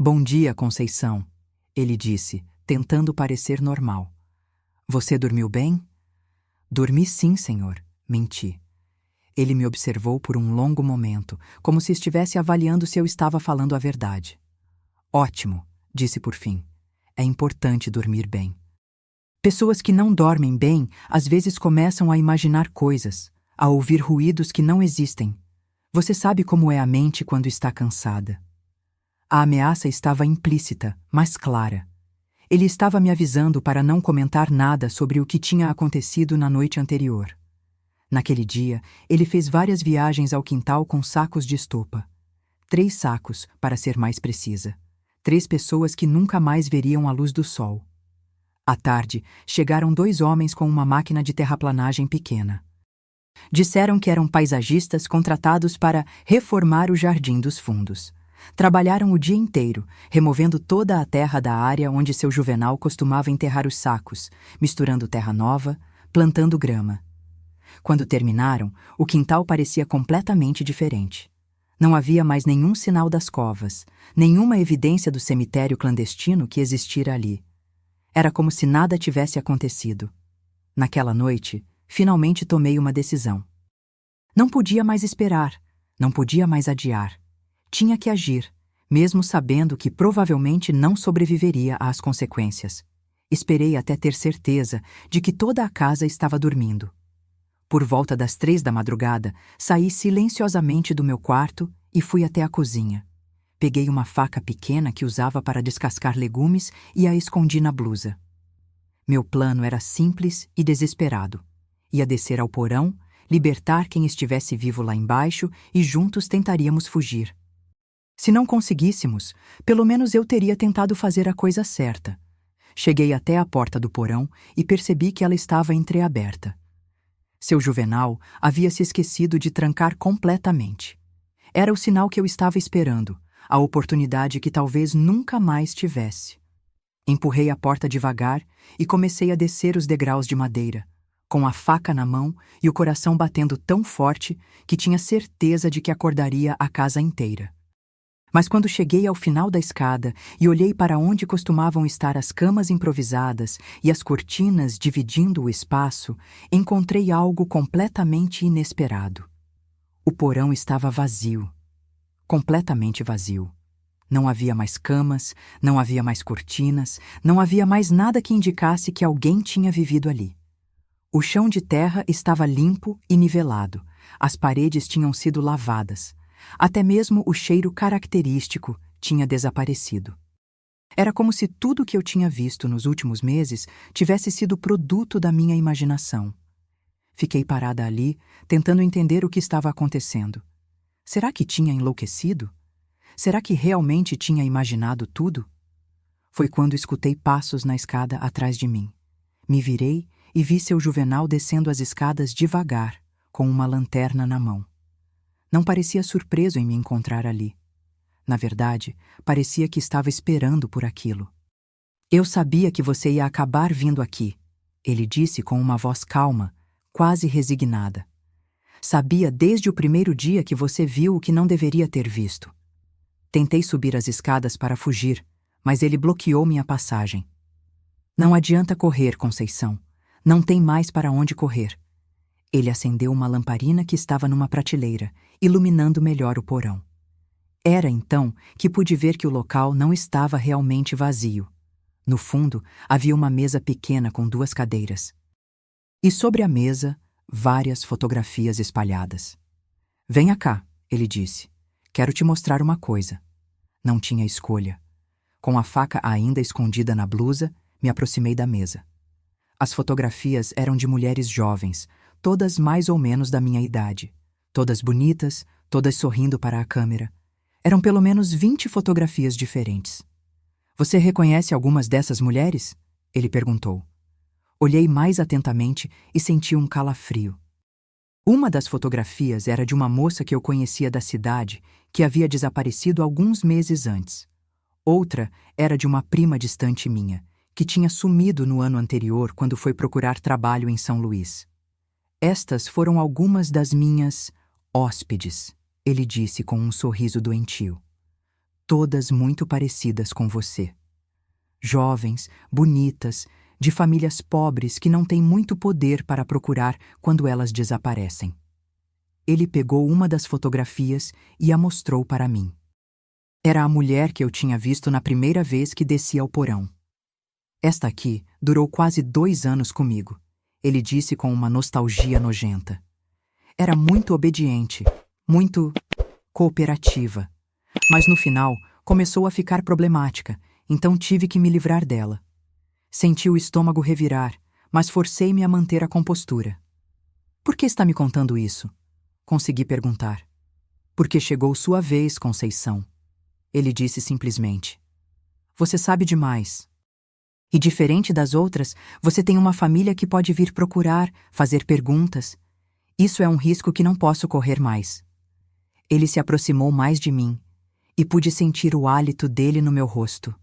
Bom dia, Conceição, ele disse, tentando parecer normal. Você dormiu bem? Dormi sim, senhor, menti. Ele me observou por um longo momento, como se estivesse avaliando se eu estava falando a verdade. Ótimo, disse por fim. É importante dormir bem. Pessoas que não dormem bem às vezes começam a imaginar coisas, a ouvir ruídos que não existem. Você sabe como é a mente quando está cansada. A ameaça estava implícita, mas clara. Ele estava me avisando para não comentar nada sobre o que tinha acontecido na noite anterior. Naquele dia, ele fez várias viagens ao quintal com sacos de estopa. 3 sacos, para ser mais precisa. 3 pessoas que nunca mais veriam a luz do sol. À tarde, chegaram 2 homens com uma máquina de terraplanagem pequena. Disseram que eram paisagistas contratados para reformar o jardim dos fundos. Trabalharam o dia inteiro, removendo toda a terra da área onde seu Juvenal costumava enterrar os sacos, misturando terra nova, plantando grama. Quando terminaram, o quintal parecia completamente diferente. Não havia mais nenhum sinal das covas, nenhuma evidência do cemitério clandestino que existira ali. Era como se nada tivesse acontecido. Naquela noite, finalmente tomei uma decisão. Não podia mais esperar, não podia mais adiar. Tinha que agir, mesmo sabendo que provavelmente não sobreviveria às consequências. Esperei até ter certeza de que toda a casa estava dormindo. Por volta das 3 da madrugada, saí silenciosamente do meu quarto e fui até a cozinha. Peguei uma faca pequena que usava para descascar legumes e a escondi na blusa. Meu plano era simples e desesperado. Ia descer ao porão, libertar quem estivesse vivo lá embaixo e juntos tentaríamos fugir. Se não conseguíssemos, pelo menos eu teria tentado fazer a coisa certa. Cheguei até a porta do porão e percebi que ela estava entreaberta. Seu Juvenal havia se esquecido de trancar completamente. Era o sinal que eu estava esperando, a oportunidade que talvez nunca mais tivesse. Empurrei a porta devagar e comecei a descer os degraus de madeira, com a faca na mão e o coração batendo tão forte que tinha certeza de que acordaria a casa inteira. Mas quando cheguei ao final da escada e olhei para onde costumavam estar as camas improvisadas e as cortinas dividindo o espaço, encontrei algo completamente inesperado. O porão estava vazio. Completamente vazio. Não havia mais camas, não havia mais cortinas, não havia mais nada que indicasse que alguém tinha vivido ali. O chão de terra estava limpo e nivelado. As paredes tinham sido lavadas. Até mesmo o cheiro característico tinha desaparecido. Era como se tudo que eu tinha visto nos últimos meses tivesse sido produto da minha imaginação. Fiquei parada ali, tentando entender o que estava acontecendo. Será que tinha enlouquecido? Será que realmente tinha imaginado tudo? Foi quando escutei passos na escada atrás de mim. Me virei e vi seu Juvenal descendo as escadas devagar, com uma lanterna na mão. Não parecia surpreso em me encontrar ali. Na verdade, parecia que estava esperando por aquilo. Eu sabia que você ia acabar vindo aqui, ele disse com uma voz calma, quase resignada. Sabia desde o primeiro dia que você viu o que não deveria ter visto. Tentei subir as escadas para fugir, mas ele bloqueou minha passagem. Não adianta correr, Conceição. Não tem mais para onde correr. Ele acendeu uma lamparina que estava numa prateleira, iluminando melhor o porão. Era então que pude ver que o local não estava realmente vazio. No fundo, havia uma mesa pequena com 2 cadeiras. E sobre a mesa, várias fotografias espalhadas. Venha cá, ele disse. Quero te mostrar uma coisa. Não tinha escolha. Com a faca ainda escondida na blusa, me aproximei da mesa. As fotografias eram de mulheres jovens, todas mais ou menos da minha idade. Todas bonitas, todas sorrindo para a câmera. Eram pelo menos 20 fotografias diferentes. Você reconhece algumas dessas mulheres? Ele perguntou. Olhei mais atentamente e senti um calafrio. Uma das fotografias era de uma moça que eu conhecia da cidade, que havia desaparecido alguns meses antes. Outra era de uma prima distante minha, que tinha sumido no ano anterior quando foi procurar trabalho em São Luís. Estas foram algumas das minhas hóspedes, ele disse com um sorriso doentio. todas muito parecidas com você. Jovens, bonitas, de famílias pobres que não têm muito poder para procurar quando elas desaparecem. Ele pegou uma das fotografias e a mostrou para mim. Era a mulher que eu tinha visto na primeira vez que desci ao porão. Esta aqui durou quase 2 anos comigo, ele disse com uma nostalgia nojenta. Era muito obediente, muito cooperativa. Mas no final começou a ficar problemática, então tive que me livrar dela. Senti o estômago revirar, mas forcei-me a manter a compostura. Por que está me contando isso? Consegui perguntar. Porque chegou sua vez, Conceição. Ele disse simplesmente. Você sabe demais. E diferente das outras, você tem uma família que pode vir procurar, fazer perguntas. Isso é um risco que não posso correr mais. Ele se aproximou mais de mim e pude sentir o hálito dele no meu rosto.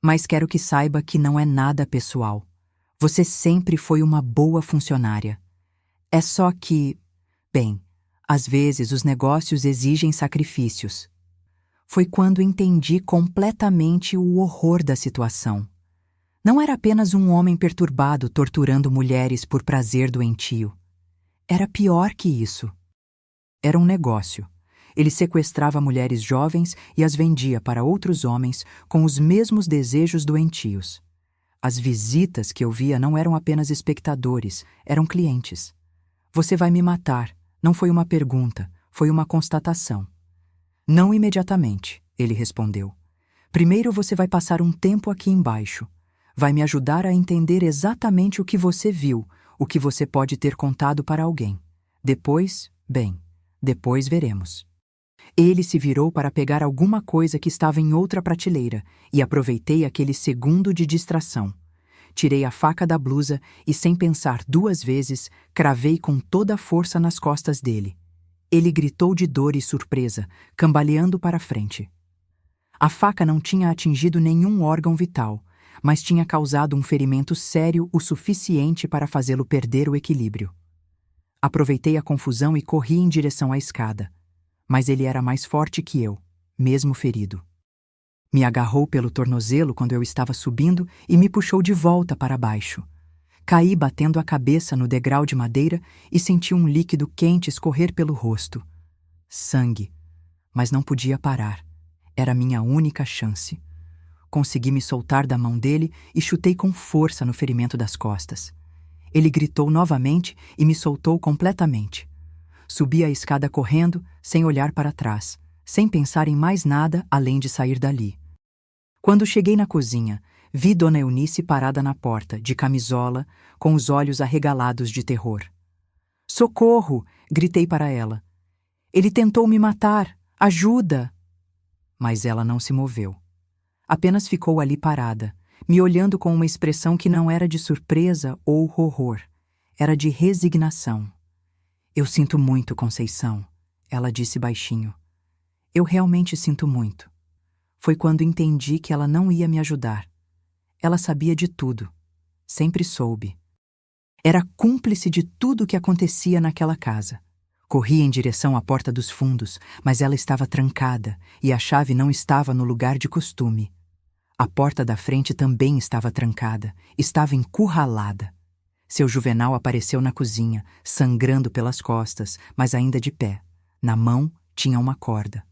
Mas quero que saiba que não é nada pessoal. Você sempre foi uma boa funcionária. É só que, bem, às vezes os negócios exigem sacrifícios. Foi quando entendi completamente o horror da situação. Não era apenas um homem perturbado torturando mulheres por prazer doentio. Era pior que isso. Era um negócio. Ele sequestrava mulheres jovens e as vendia para outros homens com os mesmos desejos doentios. As visitas que eu via não eram apenas espectadores, eram clientes. Você vai me matar. Não foi uma pergunta, foi uma constatação. Não imediatamente, ele respondeu. Primeiro você vai passar um tempo aqui embaixo. Vai me ajudar a entender exatamente o que você viu, o que você pode ter contado para alguém. Depois, bem, depois veremos. Ele se virou para pegar alguma coisa que estava em outra prateleira e aproveitei aquele segundo de distração. Tirei a faca da blusa e, sem pensar 2 vezes, cravei com toda a força nas costas dele. Ele gritou de dor e surpresa, cambaleando para a frente. A faca não tinha atingido nenhum órgão vital, mas tinha causado um ferimento sério o suficiente para fazê-lo perder o equilíbrio. Aproveitei a confusão e corri em direção à escada. Mas ele era mais forte que eu, mesmo ferido. Me agarrou pelo tornozelo quando eu estava subindo e me puxou de volta para baixo. Caí batendo a cabeça no degrau de madeira e senti um líquido quente escorrer pelo rosto. Sangue. Mas não podia parar. Era minha única chance. Consegui me soltar da mão dele e chutei com força no ferimento das costas. Ele gritou novamente e me soltou completamente. Subi a escada correndo, sem olhar para trás, sem pensar em mais nada além de sair dali. Quando cheguei na cozinha, vi Dona Eunice parada na porta, de camisola, com os olhos arregalados de terror. Socorro! Gritei para ela. Ele tentou me matar! Ajuda! Mas ela não se moveu. Apenas ficou ali parada, me olhando com uma expressão que não era de surpresa ou horror. Era de resignação. Eu sinto muito, Conceição, ela disse baixinho. Eu realmente sinto muito. Foi quando entendi que ela não ia me ajudar. Ela sabia de tudo. Sempre soube. Era cúmplice de tudo o que acontecia naquela casa. Corri em direção à porta dos fundos, mas ela estava trancada e a chave não estava no lugar de costume. A porta da frente também estava trancada, estava encurralada. Seu Juvenal apareceu na cozinha, sangrando pelas costas, mas ainda de pé. Na mão tinha uma corda.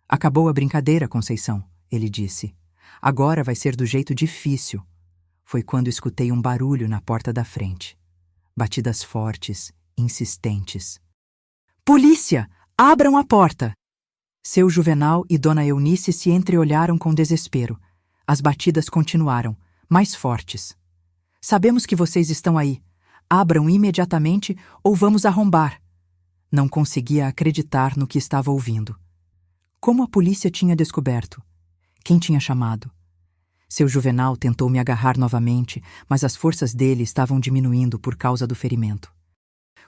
Acabou a brincadeira, Conceição, ele disse. Agora vai ser do jeito difícil. Foi quando escutei um barulho na porta da frente. Batidas fortes, insistentes. Polícia! Abram a porta! Seu Juvenal e Dona Eunice se entreolharam com desespero. As batidas continuaram, mais fortes. Sabemos que vocês estão aí. Abram imediatamente ou vamos arrombar. Não conseguia acreditar no que estava ouvindo. Como a polícia tinha descoberto? Quem tinha chamado? Seu Juvenal tentou me agarrar novamente, mas as forças dele estavam diminuindo por causa do ferimento.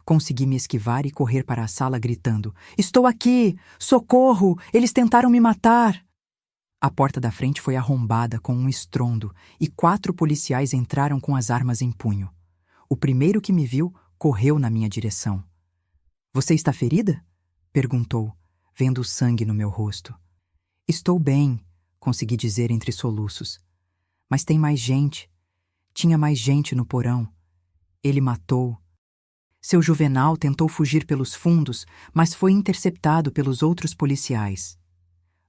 Consegui me esquivar e correr para a sala gritando: Estou aqui! Socorro! Eles tentaram me matar! A porta da frente foi arrombada com um estrondo e 4 policiais entraram com as armas em punho. O primeiro que me viu correu na minha direção. Você está ferida? Perguntou, vendo o sangue no meu rosto. Estou bem, consegui dizer entre soluços. Mas tem mais gente. Tinha mais gente no porão. Ele matou. Seu Juvenal tentou fugir pelos fundos, mas foi interceptado pelos outros policiais.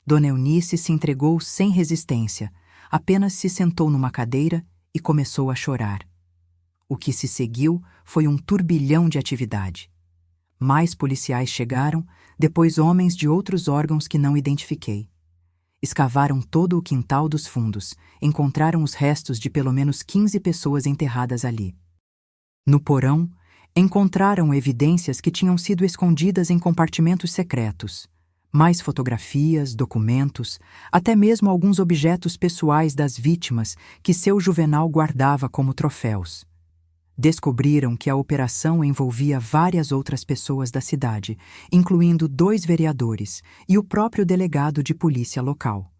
Dona Eunice se entregou sem resistência, apenas se sentou numa cadeira e começou a chorar. O que se seguiu foi um turbilhão de atividade. Mais policiais chegaram, depois homens de outros órgãos que não identifiquei. Escavaram todo o quintal dos fundos, encontraram os restos de pelo menos 15 pessoas enterradas ali. No porão, encontraram evidências que tinham sido escondidas em compartimentos secretos. Mais fotografias, documentos, até mesmo alguns objetos pessoais das vítimas que seu Juvenal guardava como troféus. Descobriram que a operação envolvia várias outras pessoas da cidade, incluindo 2 vereadores e o próprio delegado de polícia local.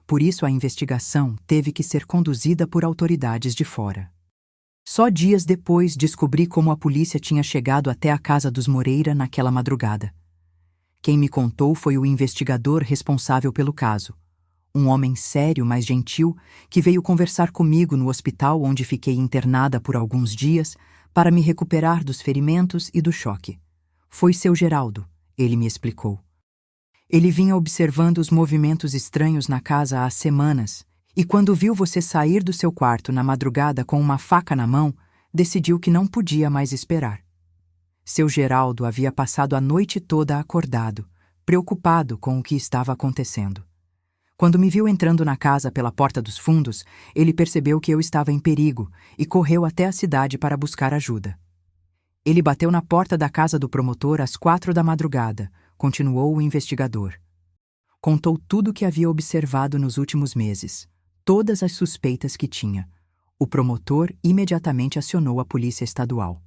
Por isso a investigação teve que ser conduzida por autoridades de fora. Só dias depois descobri como a polícia tinha chegado até a casa dos Moreira naquela madrugada. Quem me contou foi o investigador responsável pelo caso. Um homem sério, mas gentil, que veio conversar comigo no hospital onde fiquei internada por alguns dias para me recuperar dos ferimentos e do choque. Foi seu Geraldo, ele me explicou. Ele vinha observando os movimentos estranhos na casa há semanas e quando viu você sair do seu quarto na madrugada com uma faca na mão, decidiu que não podia mais esperar. Seu Geraldo havia passado a noite toda acordado, preocupado com o que estava acontecendo. Quando me viu entrando na casa pela porta dos fundos, ele percebeu que eu estava em perigo e correu até a cidade para buscar ajuda. Ele bateu na porta da casa do promotor às 4 da madrugada, continuou o investigador. Contou tudo o que havia observado nos últimos meses, todas as suspeitas que tinha. O promotor imediatamente acionou a polícia estadual.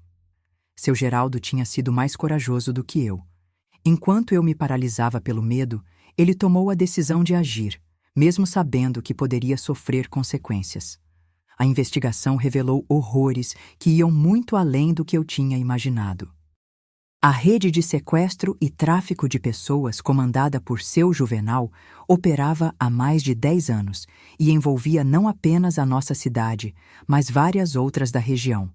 Seu Geraldo tinha sido mais corajoso do que eu. Enquanto eu me paralisava pelo medo, ele tomou a decisão de agir, mesmo sabendo que poderia sofrer consequências. A investigação revelou horrores que iam muito além do que eu tinha imaginado. A rede de sequestro e tráfico de pessoas comandada por seu Juvenal operava há mais de 10 anos e envolvia não apenas a nossa cidade, mas várias outras da região.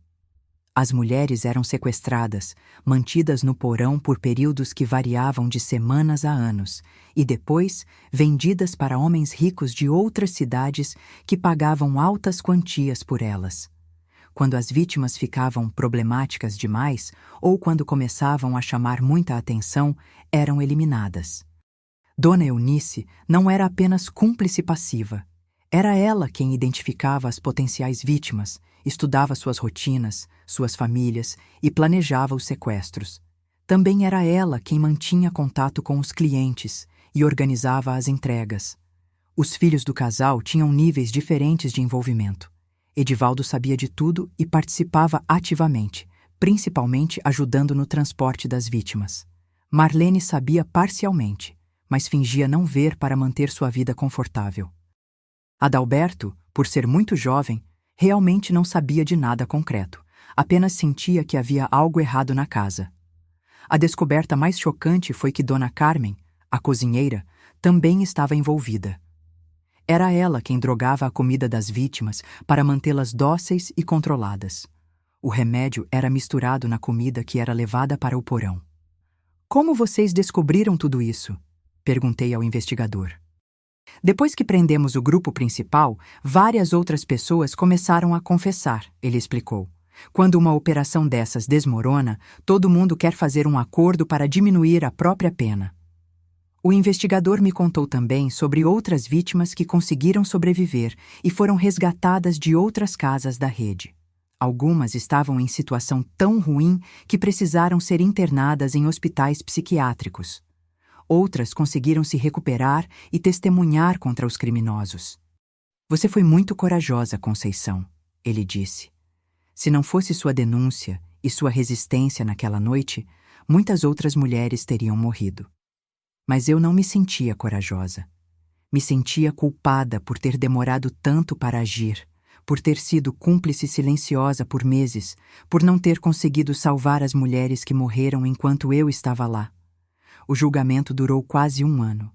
As mulheres eram sequestradas, mantidas no porão por períodos que variavam de semanas a anos, e depois vendidas para homens ricos de outras cidades que pagavam altas quantias por elas. Quando as vítimas ficavam problemáticas demais ou quando começavam a chamar muita atenção, eram eliminadas. Dona Eunice não era apenas cúmplice passiva. Era ela quem identificava as potenciais vítimas, estudava suas rotinas, suas famílias e planejava os sequestros. Também era ela quem mantinha contato com os clientes e organizava as entregas. Os filhos do casal tinham níveis diferentes de envolvimento. Edivaldo sabia de tudo e participava ativamente, principalmente ajudando no transporte das vítimas. Marlene sabia parcialmente, mas fingia não ver para manter sua vida confortável. Adalberto, por ser muito jovem, realmente não sabia de nada concreto, apenas sentia que havia algo errado na casa. A descoberta mais chocante foi que Dona Carmen, a cozinheira, também estava envolvida. Era ela quem drogava a comida das vítimas para mantê-las dóceis e controladas. O remédio era misturado na comida que era levada para o porão. Como vocês descobriram tudo isso? Perguntei ao investigador. Depois que prendemos o grupo principal, várias outras pessoas começaram a confessar, ele explicou. Quando uma operação dessas desmorona, todo mundo quer fazer um acordo para diminuir a própria pena. O investigador me contou também sobre outras vítimas que conseguiram sobreviver e foram resgatadas de outras casas da rede. Algumas estavam em situação tão ruim que precisaram ser internadas em hospitais psiquiátricos. Outras conseguiram se recuperar e testemunhar contra os criminosos. Você foi muito corajosa, Conceição, ele disse. Se não fosse sua denúncia e sua resistência naquela noite, muitas outras mulheres teriam morrido. Mas eu não me sentia corajosa. Me sentia culpada por ter demorado tanto para agir, por ter sido cúmplice silenciosa por meses, por não ter conseguido salvar as mulheres que morreram enquanto eu estava lá. O julgamento durou quase 1 ano.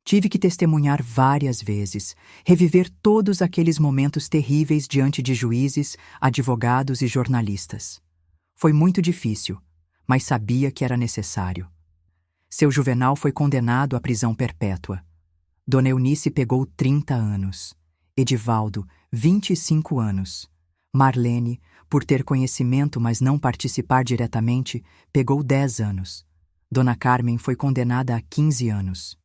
Tive que testemunhar várias vezes, reviver todos aqueles momentos terríveis diante de juízes, advogados e jornalistas. Foi muito difícil, mas sabia que era necessário. Seu Juvenal foi condenado à prisão perpétua. Dona Eunice pegou 30 anos. Edivaldo, 25 anos. Marlene, por ter conhecimento mas não participar diretamente, pegou 10 anos. Dona Carmen foi condenada a 15 anos.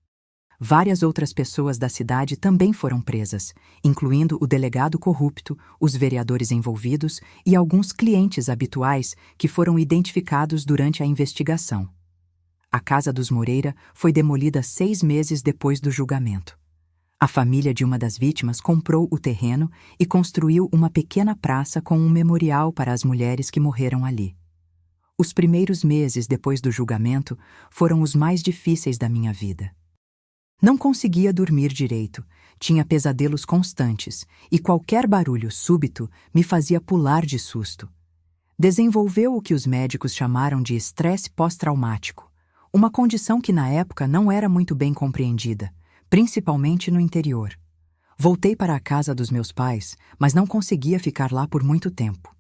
Várias outras pessoas da cidade também foram presas, incluindo o delegado corrupto, os vereadores envolvidos e alguns clientes habituais que foram identificados durante a investigação. A casa dos Moreira foi demolida 6 meses depois do julgamento. A família de uma das vítimas comprou o terreno e construiu uma pequena praça com um memorial para as mulheres que morreram ali. Os primeiros meses depois do julgamento foram os mais difíceis da minha vida. Não conseguia dormir direito, tinha pesadelos constantes e qualquer barulho súbito me fazia pular de susto. Desenvolveu o que os médicos chamaram de estresse pós-traumático, uma condição que na época não era muito bem compreendida, principalmente no interior. Voltei para a casa dos meus pais, mas não conseguia ficar lá por muito tempo.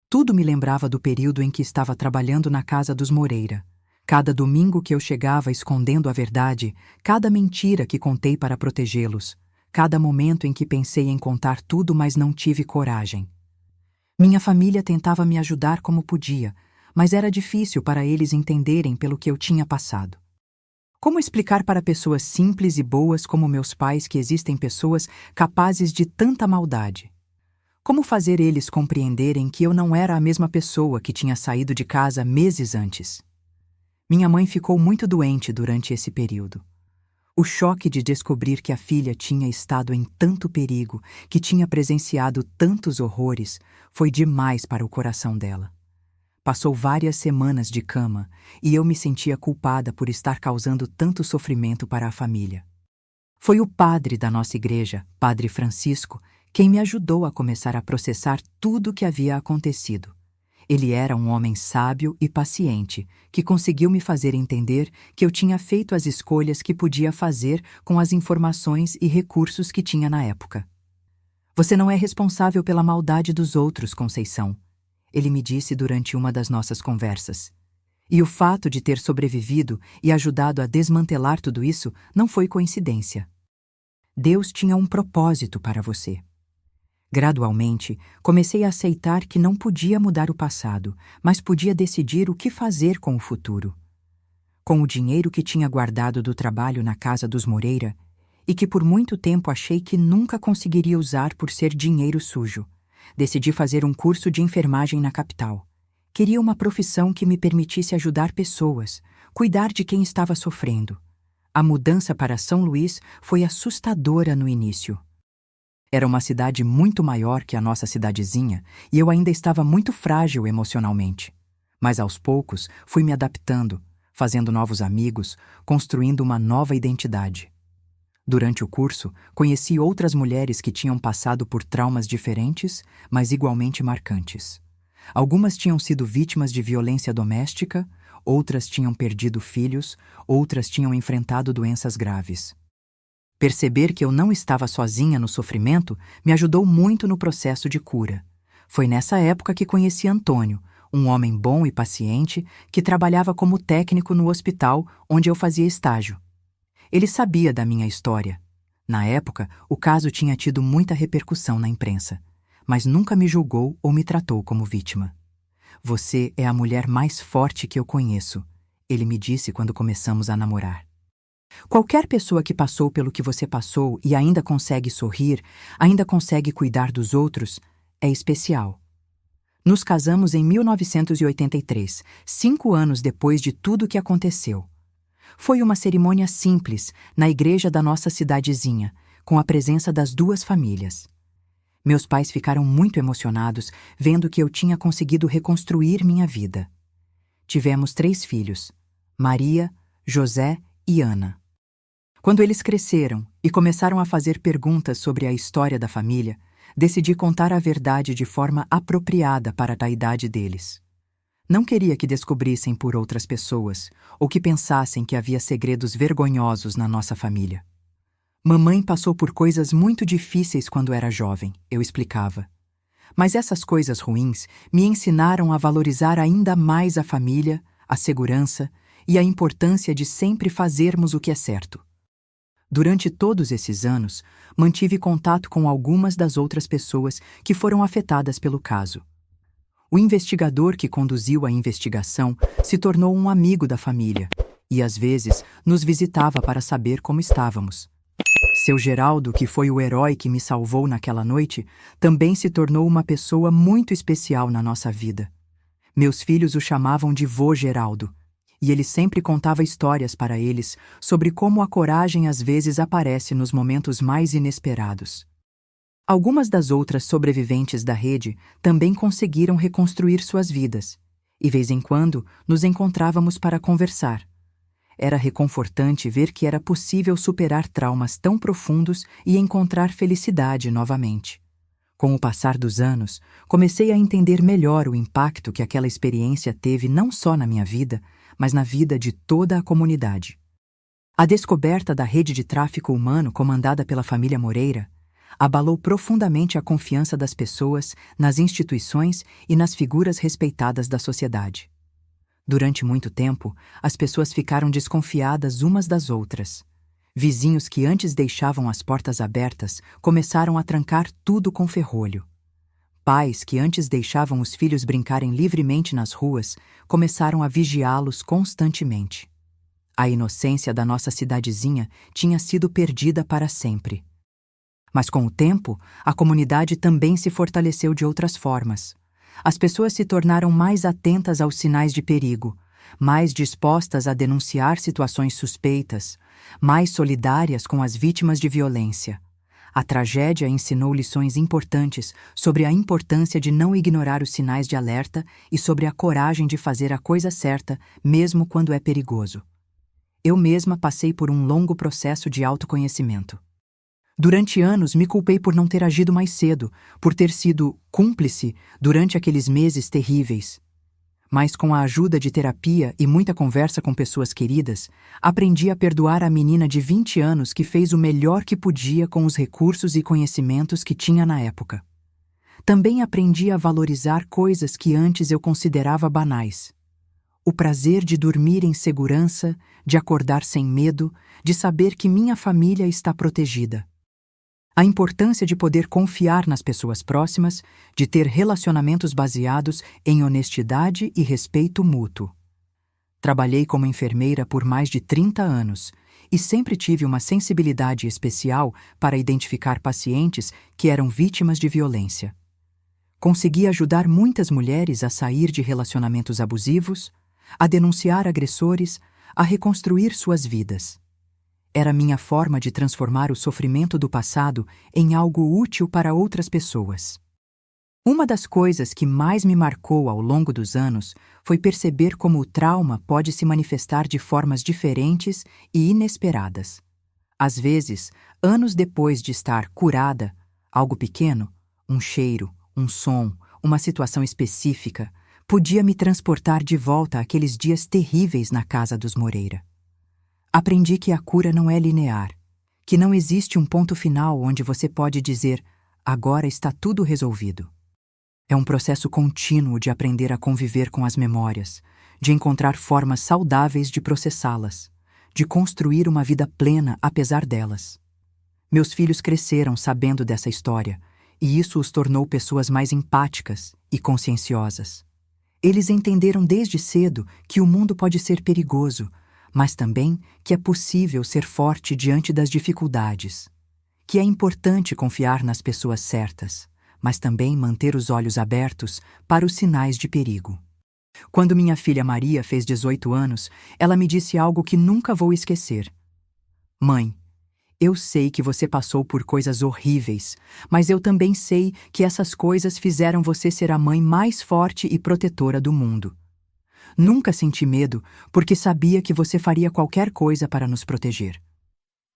Tudo me lembrava do período em que estava trabalhando na casa dos Moreira. Cada domingo que eu chegava escondendo a verdade, cada mentira que contei para protegê-los, cada momento em que pensei em contar tudo, mas não tive coragem. Minha família tentava me ajudar como podia, mas era difícil para eles entenderem pelo que eu tinha passado. Como explicar para pessoas simples e boas como meus pais que existem pessoas capazes de tanta maldade? Como fazer eles compreenderem que eu não era a mesma pessoa que tinha saído de casa meses antes? Minha mãe ficou muito doente durante esse período. O choque de descobrir que a filha tinha estado em tanto perigo, que tinha presenciado tantos horrores, foi demais para o coração dela. Passou várias semanas de cama e eu me sentia culpada por estar causando tanto sofrimento para a família. Foi o padre da nossa igreja, Padre Francisco, quem me ajudou a começar a processar tudo o que havia acontecido. Ele era um homem sábio e paciente, que conseguiu me fazer entender que eu tinha feito as escolhas que podia fazer com as informações e recursos que tinha na época. Você não é responsável pela maldade dos outros, Conceição, ele me disse durante uma das nossas conversas. E o fato de ter sobrevivido e ajudado a desmantelar tudo isso não foi coincidência. Deus tinha um propósito para você. Gradualmente, comecei a aceitar que não podia mudar o passado, mas podia decidir o que fazer com o futuro. Com o dinheiro que tinha guardado do trabalho na casa dos Moreira, e que por muito tempo achei que nunca conseguiria usar por ser dinheiro sujo, decidi fazer um curso de enfermagem na capital. Queria uma profissão que me permitisse ajudar pessoas, cuidar de quem estava sofrendo. A mudança para São Luís foi assustadora no início. Era uma cidade muito maior que a nossa cidadezinha e eu ainda estava muito frágil emocionalmente. Mas aos poucos fui me adaptando, fazendo novos amigos, construindo uma nova identidade. Durante o curso, conheci outras mulheres que tinham passado por traumas diferentes, mas igualmente marcantes. Algumas tinham sido vítimas de violência doméstica, outras tinham perdido filhos, outras tinham enfrentado doenças graves. Perceber que eu não estava sozinha no sofrimento me ajudou muito no processo de cura. Foi nessa época que conheci Antônio, um homem bom e paciente que trabalhava como técnico no hospital onde eu fazia estágio. Ele sabia da minha história. Na época, o caso tinha tido muita repercussão na imprensa, mas nunca me julgou ou me tratou como vítima. Você é a mulher mais forte que eu conheço, ele me disse quando começamos a namorar. Qualquer pessoa que passou pelo que você passou e ainda consegue sorrir, ainda consegue cuidar dos outros, é especial. Nos casamos em 1983, 5 anos depois de tudo o que aconteceu. Foi uma cerimônia simples, na igreja da nossa cidadezinha, com a presença das 2 famílias. Meus pais ficaram muito emocionados vendo que eu tinha conseguido reconstruir minha vida. Tivemos 3 filhos, Maria, José e Ana. Quando eles cresceram e começaram a fazer perguntas sobre a história da família, decidi contar a verdade de forma apropriada para a idade deles. Não queria que descobrissem por outras pessoas ou que pensassem que havia segredos vergonhosos na nossa família. Mamãe passou por coisas muito difíceis quando era jovem, eu explicava. Mas essas coisas ruins me ensinaram a valorizar ainda mais a família, a segurança e a importância de sempre fazermos o que é certo. Durante todos esses anos, mantive contato com algumas das outras pessoas que foram afetadas pelo caso. O investigador que conduziu a investigação se tornou um amigo da família e, às vezes, nos visitava para saber como estávamos. Seu Geraldo, que foi o herói que me salvou naquela noite, também se tornou uma pessoa muito especial na nossa vida. Meus filhos o chamavam de Vô Geraldo, e ele sempre contava histórias para eles sobre como a coragem às vezes aparece nos momentos mais inesperados. Algumas das outras sobreviventes da rede também conseguiram reconstruir suas vidas, e vez em quando nos encontrávamos para conversar. Era reconfortante ver que era possível superar traumas tão profundos e encontrar felicidade novamente. Com o passar dos anos, comecei a entender melhor o impacto que aquela experiência teve não só na minha vida, mas na vida de toda a comunidade. A descoberta da rede de tráfico humano comandada pela família Moreira abalou profundamente a confiança das pessoas nas instituições e nas figuras respeitadas da sociedade. Durante muito tempo, as pessoas ficaram desconfiadas umas das outras. Vizinhos que antes deixavam as portas abertas começaram a trancar tudo com ferrolho. Pais que antes deixavam os filhos brincarem livremente nas ruas começaram a vigiá-los constantemente. A inocência da nossa cidadezinha tinha sido perdida para sempre. Mas com o tempo, a comunidade também se fortaleceu de outras formas. As pessoas se tornaram mais atentas aos sinais de perigo, mais dispostas a denunciar situações suspeitas, mais solidárias com as vítimas de violência. A tragédia ensinou lições importantes sobre a importância de não ignorar os sinais de alerta e sobre a coragem de fazer a coisa certa, mesmo quando é perigoso. Eu mesma passei por um longo processo de autoconhecimento. Durante anos me culpei por não ter agido mais cedo, por ter sido cúmplice durante aqueles meses terríveis. Mas com a ajuda de terapia e muita conversa com pessoas queridas, aprendi a perdoar a menina de 20 anos que fez o melhor que podia com os recursos e conhecimentos que tinha na época. Também aprendi a valorizar coisas que antes eu considerava banais. O prazer de dormir em segurança, de acordar sem medo, de saber que minha família está protegida. A importância de poder confiar nas pessoas próximas, de ter relacionamentos baseados em honestidade e respeito mútuo. Trabalhei como enfermeira por mais de 30 anos e sempre tive uma sensibilidade especial para identificar pacientes que eram vítimas de violência. Consegui ajudar muitas mulheres a sair de relacionamentos abusivos, a denunciar agressores, a reconstruir suas vidas. Era minha forma de transformar o sofrimento do passado em algo útil para outras pessoas. Uma das coisas que mais me marcou ao longo dos anos foi perceber como o trauma pode se manifestar de formas diferentes e inesperadas. Às vezes, anos depois de estar curada, algo pequeno, um cheiro, um som, uma situação específica, podia me transportar de volta àqueles dias terríveis na casa dos Moreira. Aprendi que a cura não é linear, que não existe um ponto final onde você pode dizer, agora está tudo resolvido. É um processo contínuo de aprender a conviver com as memórias, de encontrar formas saudáveis de processá-las, de construir uma vida plena apesar delas. Meus filhos cresceram sabendo dessa história, e isso os tornou pessoas mais empáticas e conscienciosas. Eles entenderam desde cedo que o mundo pode ser perigoso, mas também que é possível ser forte diante das dificuldades, que é importante confiar nas pessoas certas, mas também manter os olhos abertos para os sinais de perigo. Quando minha filha Maria fez 18 anos, ela me disse algo que nunca vou esquecer. Mãe, eu sei que você passou por coisas horríveis, mas eu também sei que essas coisas fizeram você ser a mãe mais forte e protetora do mundo. Nunca senti medo, porque sabia que você faria qualquer coisa para nos proteger.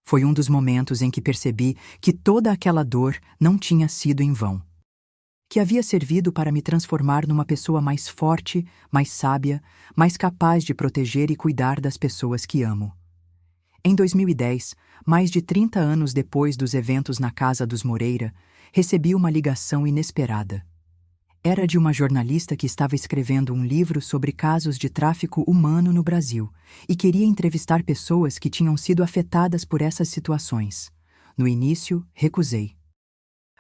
Foi um dos momentos em que percebi que toda aquela dor não tinha sido em vão. que havia servido para me transformar numa pessoa mais forte, mais sábia, mais capaz de proteger e cuidar das pessoas que amo. Em 2010, mais de 30 anos depois dos eventos na casa dos Moreira, recebi uma ligação inesperada. Era de uma jornalista que estava escrevendo um livro sobre casos de tráfico humano no Brasil e queria entrevistar pessoas que tinham sido afetadas por essas situações. No início, recusei.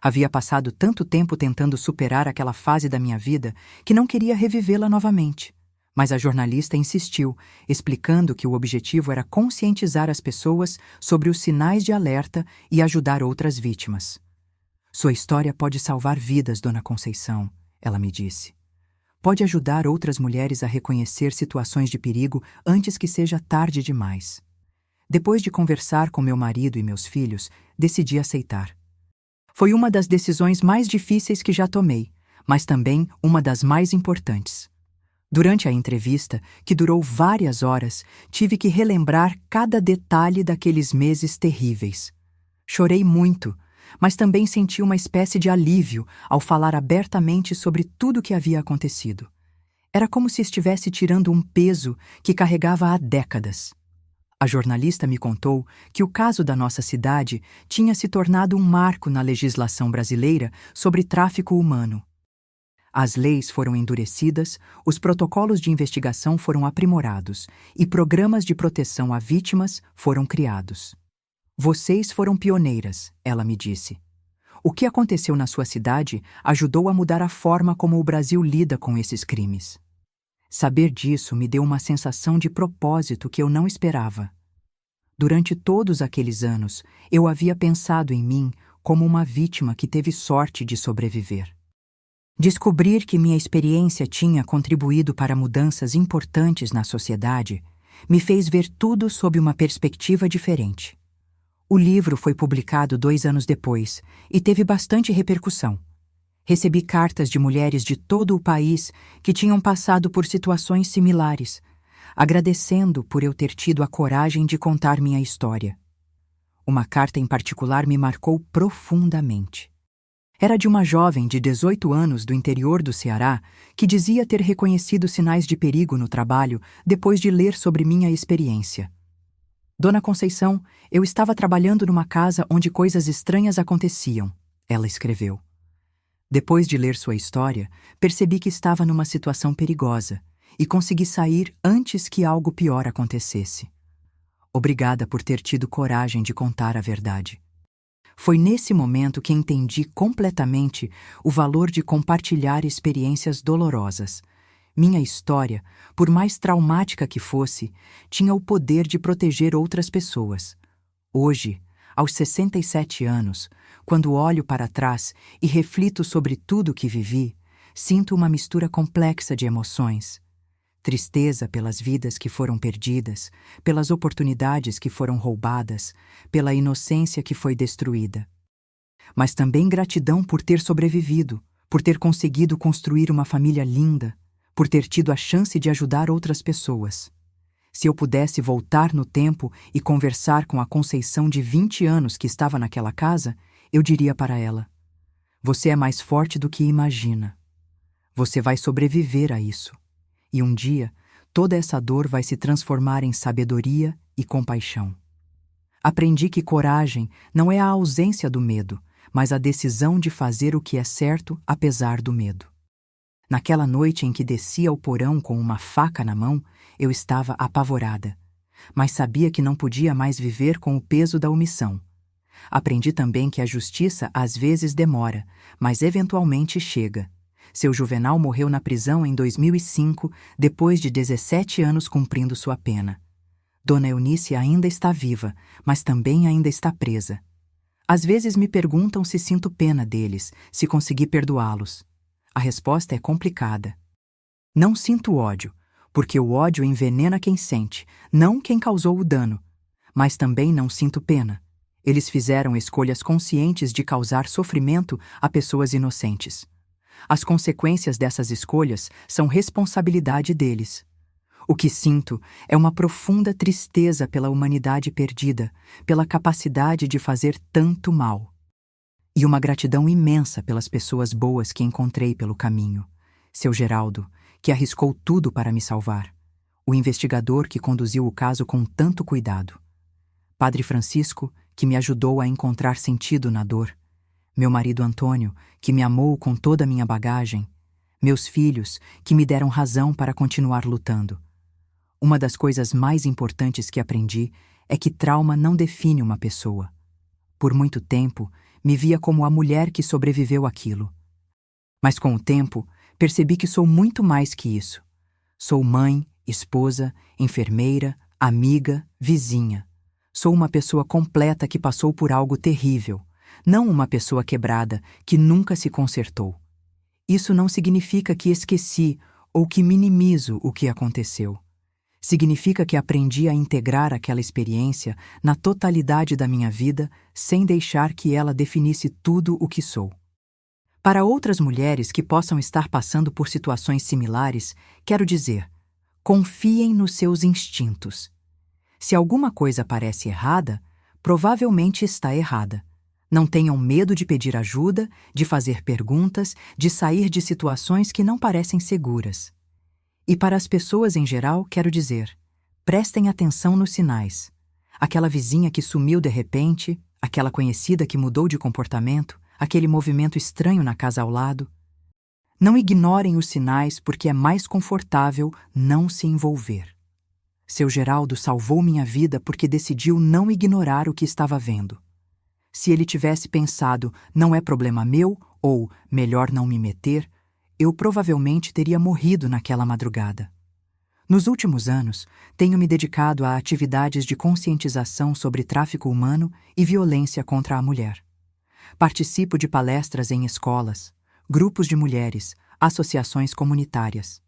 Havia passado tanto tempo tentando superar aquela fase da minha vida que não queria revivê-la novamente. Mas a jornalista insistiu, explicando que o objetivo era conscientizar as pessoas sobre os sinais de alerta e ajudar outras vítimas. Sua história pode salvar vidas, Dona Conceição, ela me disse. Pode ajudar outras mulheres a reconhecer situações de perigo antes que seja tarde demais. Depois de conversar com meu marido e meus filhos, decidi aceitar. Foi uma das decisões mais difíceis que já tomei, mas também uma das mais importantes. Durante a entrevista, que durou várias horas, tive que relembrar cada detalhe daqueles meses terríveis. Chorei muito, mas também senti uma espécie de alívio ao falar abertamente sobre tudo o que havia acontecido. Era como se estivesse tirando um peso que carregava há décadas. A jornalista me contou que o caso da nossa cidade tinha se tornado um marco na legislação brasileira sobre tráfico humano. As leis foram endurecidas, os protocolos de investigação foram aprimorados e programas de proteção a vítimas foram criados. Vocês foram pioneiras, ela me disse. O que aconteceu na sua cidade ajudou a mudar a forma como o Brasil lida com esses crimes. Saber disso me deu uma sensação de propósito que eu não esperava. Durante todos aqueles anos, eu havia pensado em mim como uma vítima que teve sorte de sobreviver. Descobrir que minha experiência tinha contribuído para mudanças importantes na sociedade me fez ver tudo sob uma perspectiva diferente. O livro foi publicado 2 anos depois e teve bastante repercussão. Recebi cartas de mulheres de todo o país que tinham passado por situações similares, agradecendo por eu ter tido a coragem de contar minha história. Uma carta em particular me marcou profundamente. Era de uma jovem de 18 anos do interior do Ceará que dizia ter reconhecido sinais de perigo no trabalho depois de ler sobre minha experiência. Dona Conceição, eu estava trabalhando numa casa onde coisas estranhas aconteciam, ela escreveu. Depois de ler sua história, percebi que estava numa situação perigosa e consegui sair antes que algo pior acontecesse. Obrigada por ter tido coragem de contar a verdade. Foi nesse momento que entendi completamente o valor de compartilhar experiências dolorosas. Minha história, por mais traumática que fosse, tinha o poder de proteger outras pessoas. Hoje, aos 67 anos, quando olho para trás e reflito sobre tudo o que vivi, sinto uma mistura complexa de emoções. Tristeza pelas vidas que foram perdidas, pelas oportunidades que foram roubadas, pela inocência que foi destruída. Mas também gratidão por ter sobrevivido, por ter conseguido construir uma família linda, por ter tido a chance de ajudar outras pessoas. Se eu pudesse voltar no tempo e conversar com a Conceição de 20 anos que estava naquela casa, eu diria para ela: você é mais forte do que imagina. Você vai sobreviver a isso. E um dia, toda essa dor vai se transformar em sabedoria e compaixão. Aprendi que coragem não é a ausência do medo, mas a decisão de fazer o que é certo apesar do medo. Naquela noite em que desci ao porão com uma faca na mão, eu estava apavorada, mas sabia que não podia mais viver com o peso da omissão. Aprendi também que a justiça às vezes demora, mas eventualmente chega. Seu Juvenal morreu na prisão em 2005, depois de 17 anos cumprindo sua pena. Dona Eunice ainda está viva, mas também ainda está presa. Às vezes me perguntam se sinto pena deles, se consegui perdoá-los. A resposta é complicada. Não sinto ódio, porque o ódio envenena quem sente, não quem causou o dano. Mas também não sinto pena. Eles fizeram escolhas conscientes de causar sofrimento a pessoas inocentes. As consequências dessas escolhas são responsabilidade deles. O que sinto é uma profunda tristeza pela humanidade perdida, pela capacidade de fazer tanto mal. E uma gratidão imensa pelas pessoas boas que encontrei pelo caminho. Seu Geraldo, que arriscou tudo para me salvar. O investigador que conduziu o caso com tanto cuidado. Padre Francisco, que me ajudou a encontrar sentido na dor. Meu marido Antônio, que me amou com toda a minha bagagem. Meus filhos, que me deram razão para continuar lutando. Uma das coisas mais importantes que aprendi é que trauma não define uma pessoa. Por muito tempo, me via como a mulher que sobreviveu àquilo. Mas com o tempo, percebi que sou muito mais que isso. Sou mãe, esposa, enfermeira, amiga, vizinha. Sou uma pessoa completa que passou por algo terrível, não uma pessoa quebrada que nunca se consertou. Isso não significa que esqueci ou que minimizo o que aconteceu. Significa que aprendi a integrar aquela experiência na totalidade da minha vida sem deixar que ela definisse tudo o que sou. Para outras mulheres que possam estar passando por situações similares, quero dizer: confiem nos seus instintos. Se alguma coisa parece errada, provavelmente está errada. Não tenham medo de pedir ajuda, de fazer perguntas, de sair de situações que não parecem seguras. E para as pessoas em geral, quero dizer: prestem atenção nos sinais. Aquela vizinha que sumiu de repente, aquela conhecida que mudou de comportamento, aquele movimento estranho na casa ao lado. Não ignorem os sinais porque é mais confortável não se envolver. Seu Geraldo salvou minha vida porque decidiu não ignorar o que estava vendo. Se ele tivesse pensado, não é problema meu, ou melhor não me meter, eu provavelmente teria morrido naquela madrugada. Nos últimos anos, tenho me dedicado a atividades de conscientização sobre tráfico humano e violência contra a mulher. Participo de palestras em escolas, grupos de mulheres, associações comunitárias.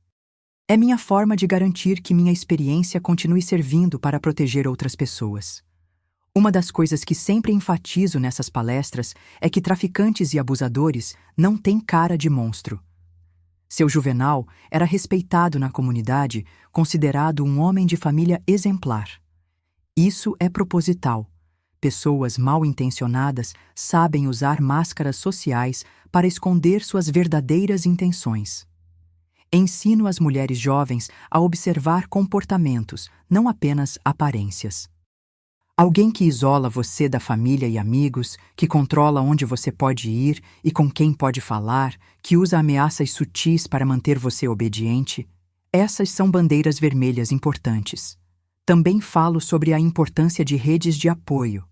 É minha forma de garantir que minha experiência continue servindo para proteger outras pessoas. Uma das coisas que sempre enfatizo nessas palestras é que traficantes e abusadores não têm cara de monstro. Seu Juvenal era respeitado na comunidade, considerado um homem de família exemplar. Isso é proposital. Pessoas mal intencionadas sabem usar máscaras sociais para esconder suas verdadeiras intenções. Ensino as mulheres jovens a observar comportamentos, não apenas aparências. Alguém que isola você da família e amigos, que controla onde você pode ir e com quem pode falar, que usa ameaças sutis para manter você obediente, essas são bandeiras vermelhas importantes. Também falo sobre a importância de redes de apoio.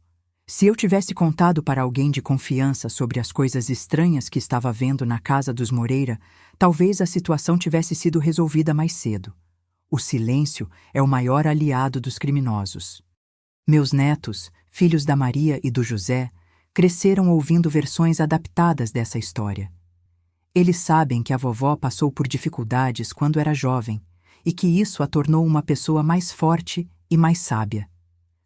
Se eu tivesse contado para alguém de confiança sobre as coisas estranhas que estava vendo na casa dos Moreira, talvez a situação tivesse sido resolvida mais cedo. O silêncio é o maior aliado dos criminosos. Meus netos, filhos da Maria e do José, cresceram ouvindo versões adaptadas dessa história. Eles sabem que a vovó passou por dificuldades quando era jovem e que isso a tornou uma pessoa mais forte e mais sábia.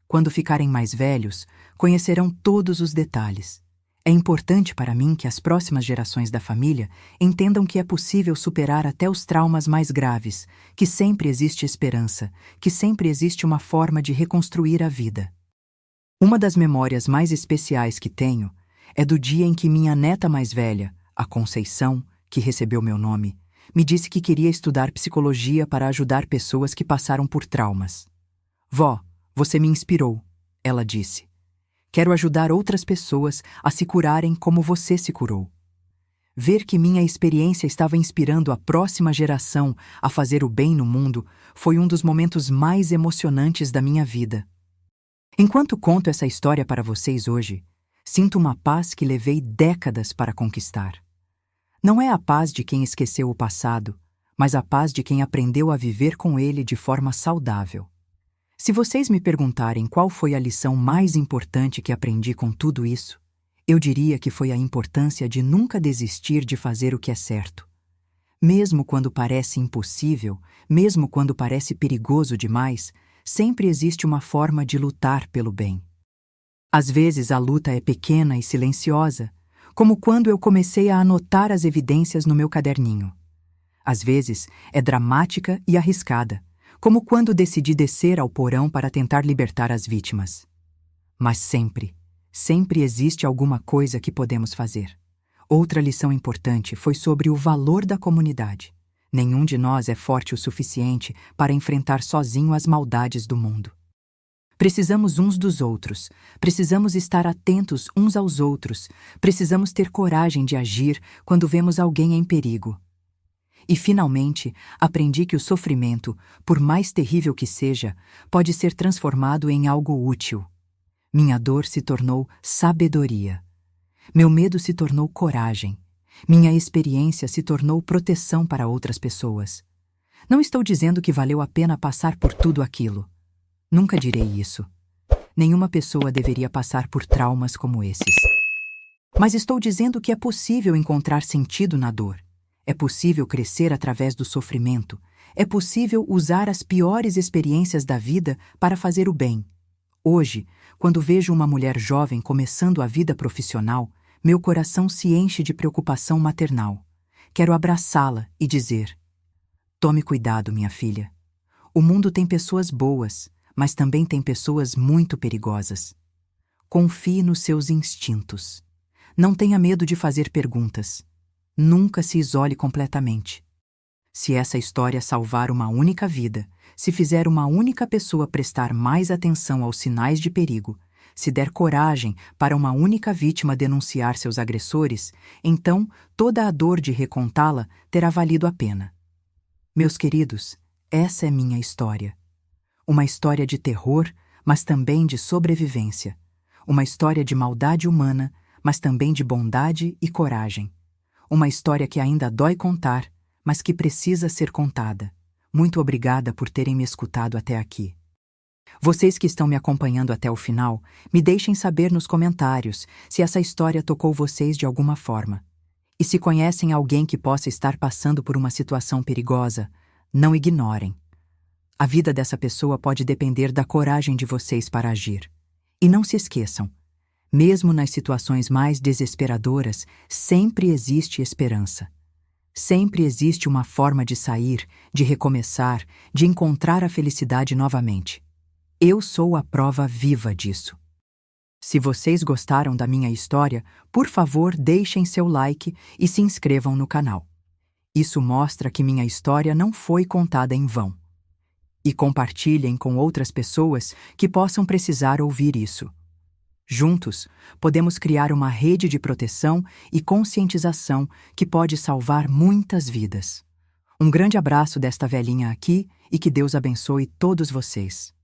Quando ficarem mais velhos, conhecerão todos os detalhes. É importante para mim que as próximas gerações da família entendam que é possível superar até os traumas mais graves, que sempre existe esperança, que sempre existe uma forma de reconstruir a vida. Uma das memórias mais especiais que tenho é do dia em que minha neta mais velha, a Conceição, que recebeu meu nome, me disse que queria estudar psicologia para ajudar pessoas que passaram por traumas. Vó, você me inspirou, ela disse. Quero ajudar outras pessoas a se curarem como você se curou. Ver que minha experiência estava inspirando a próxima geração a fazer o bem no mundo foi um dos momentos mais emocionantes da minha vida. Enquanto conto essa história para vocês hoje, sinto uma paz que levei décadas para conquistar. Não é a paz de quem esqueceu o passado, mas a paz de quem aprendeu a viver com ele de forma saudável. Se vocês me perguntarem qual foi a lição mais importante que aprendi com tudo isso, eu diria que foi a importância de nunca desistir de fazer o que é certo. Mesmo quando parece impossível, mesmo quando parece perigoso demais, sempre existe uma forma de lutar pelo bem. Às vezes a luta é pequena e silenciosa, como quando eu comecei a anotar as evidências no meu caderninho. Às vezes é dramática e arriscada, como quando decidi descer ao porão para tentar libertar as vítimas. Mas sempre, Sempre existe alguma coisa que podemos fazer. Outra lição importante foi sobre o valor da comunidade. Nenhum de nós é forte o suficiente para enfrentar sozinho as maldades do mundo. Precisamos uns dos outros, precisamos estar atentos uns aos outros, precisamos ter coragem de agir quando vemos alguém em perigo. E, finalmente, aprendi que o sofrimento, por mais terrível que seja, pode ser transformado em algo útil. Minha dor se tornou sabedoria. Meu medo se tornou coragem. Minha experiência se tornou proteção para outras pessoas. Não estou dizendo que valeu a pena passar por tudo aquilo. Nunca direi isso. Nenhuma pessoa deveria passar por traumas como esses. Mas estou dizendo que é possível encontrar sentido na dor. É possível crescer através do sofrimento. É possível usar as piores experiências da vida para fazer o bem. Hoje, quando vejo uma mulher jovem começando a vida profissional, meu coração se enche de preocupação maternal. Quero abraçá-la e dizer: tome cuidado, minha filha. O mundo tem pessoas boas, mas também tem pessoas muito perigosas. Confie nos seus instintos. Não tenha medo de fazer perguntas. Nunca se isole completamente. Se essa história salvar uma única vida, se fizer uma única pessoa prestar mais atenção aos sinais de perigo, se der coragem para uma única vítima denunciar seus agressores, então toda a dor de recontá-la terá valido a pena. Meus queridos, essa é minha história. Uma história de terror, mas também de sobrevivência. Uma história de maldade humana, mas também de bondade e coragem. Uma história que ainda dói contar, mas que precisa ser contada. Muito obrigada por terem me escutado até aqui. Vocês que estão me acompanhando até o final, me deixem saber nos comentários se essa história tocou vocês de alguma forma. E se conhecem alguém que possa estar passando por uma situação perigosa, não ignorem. A vida dessa pessoa pode depender da coragem de vocês para agir. E não se esqueçam, mesmo nas situações mais desesperadoras, sempre existe esperança. Sempre existe uma forma de sair, de recomeçar, de encontrar a felicidade novamente. Eu sou a prova viva disso. Se vocês gostaram da minha história, por favor, deixem seu like e se inscrevam no canal. Isso mostra que minha história não foi contada em vão. E compartilhem com outras pessoas que possam precisar ouvir isso. Juntos, podemos criar uma rede de proteção e conscientização que pode salvar muitas vidas. Um grande abraço desta velhinha aqui e que Deus abençoe todos vocês.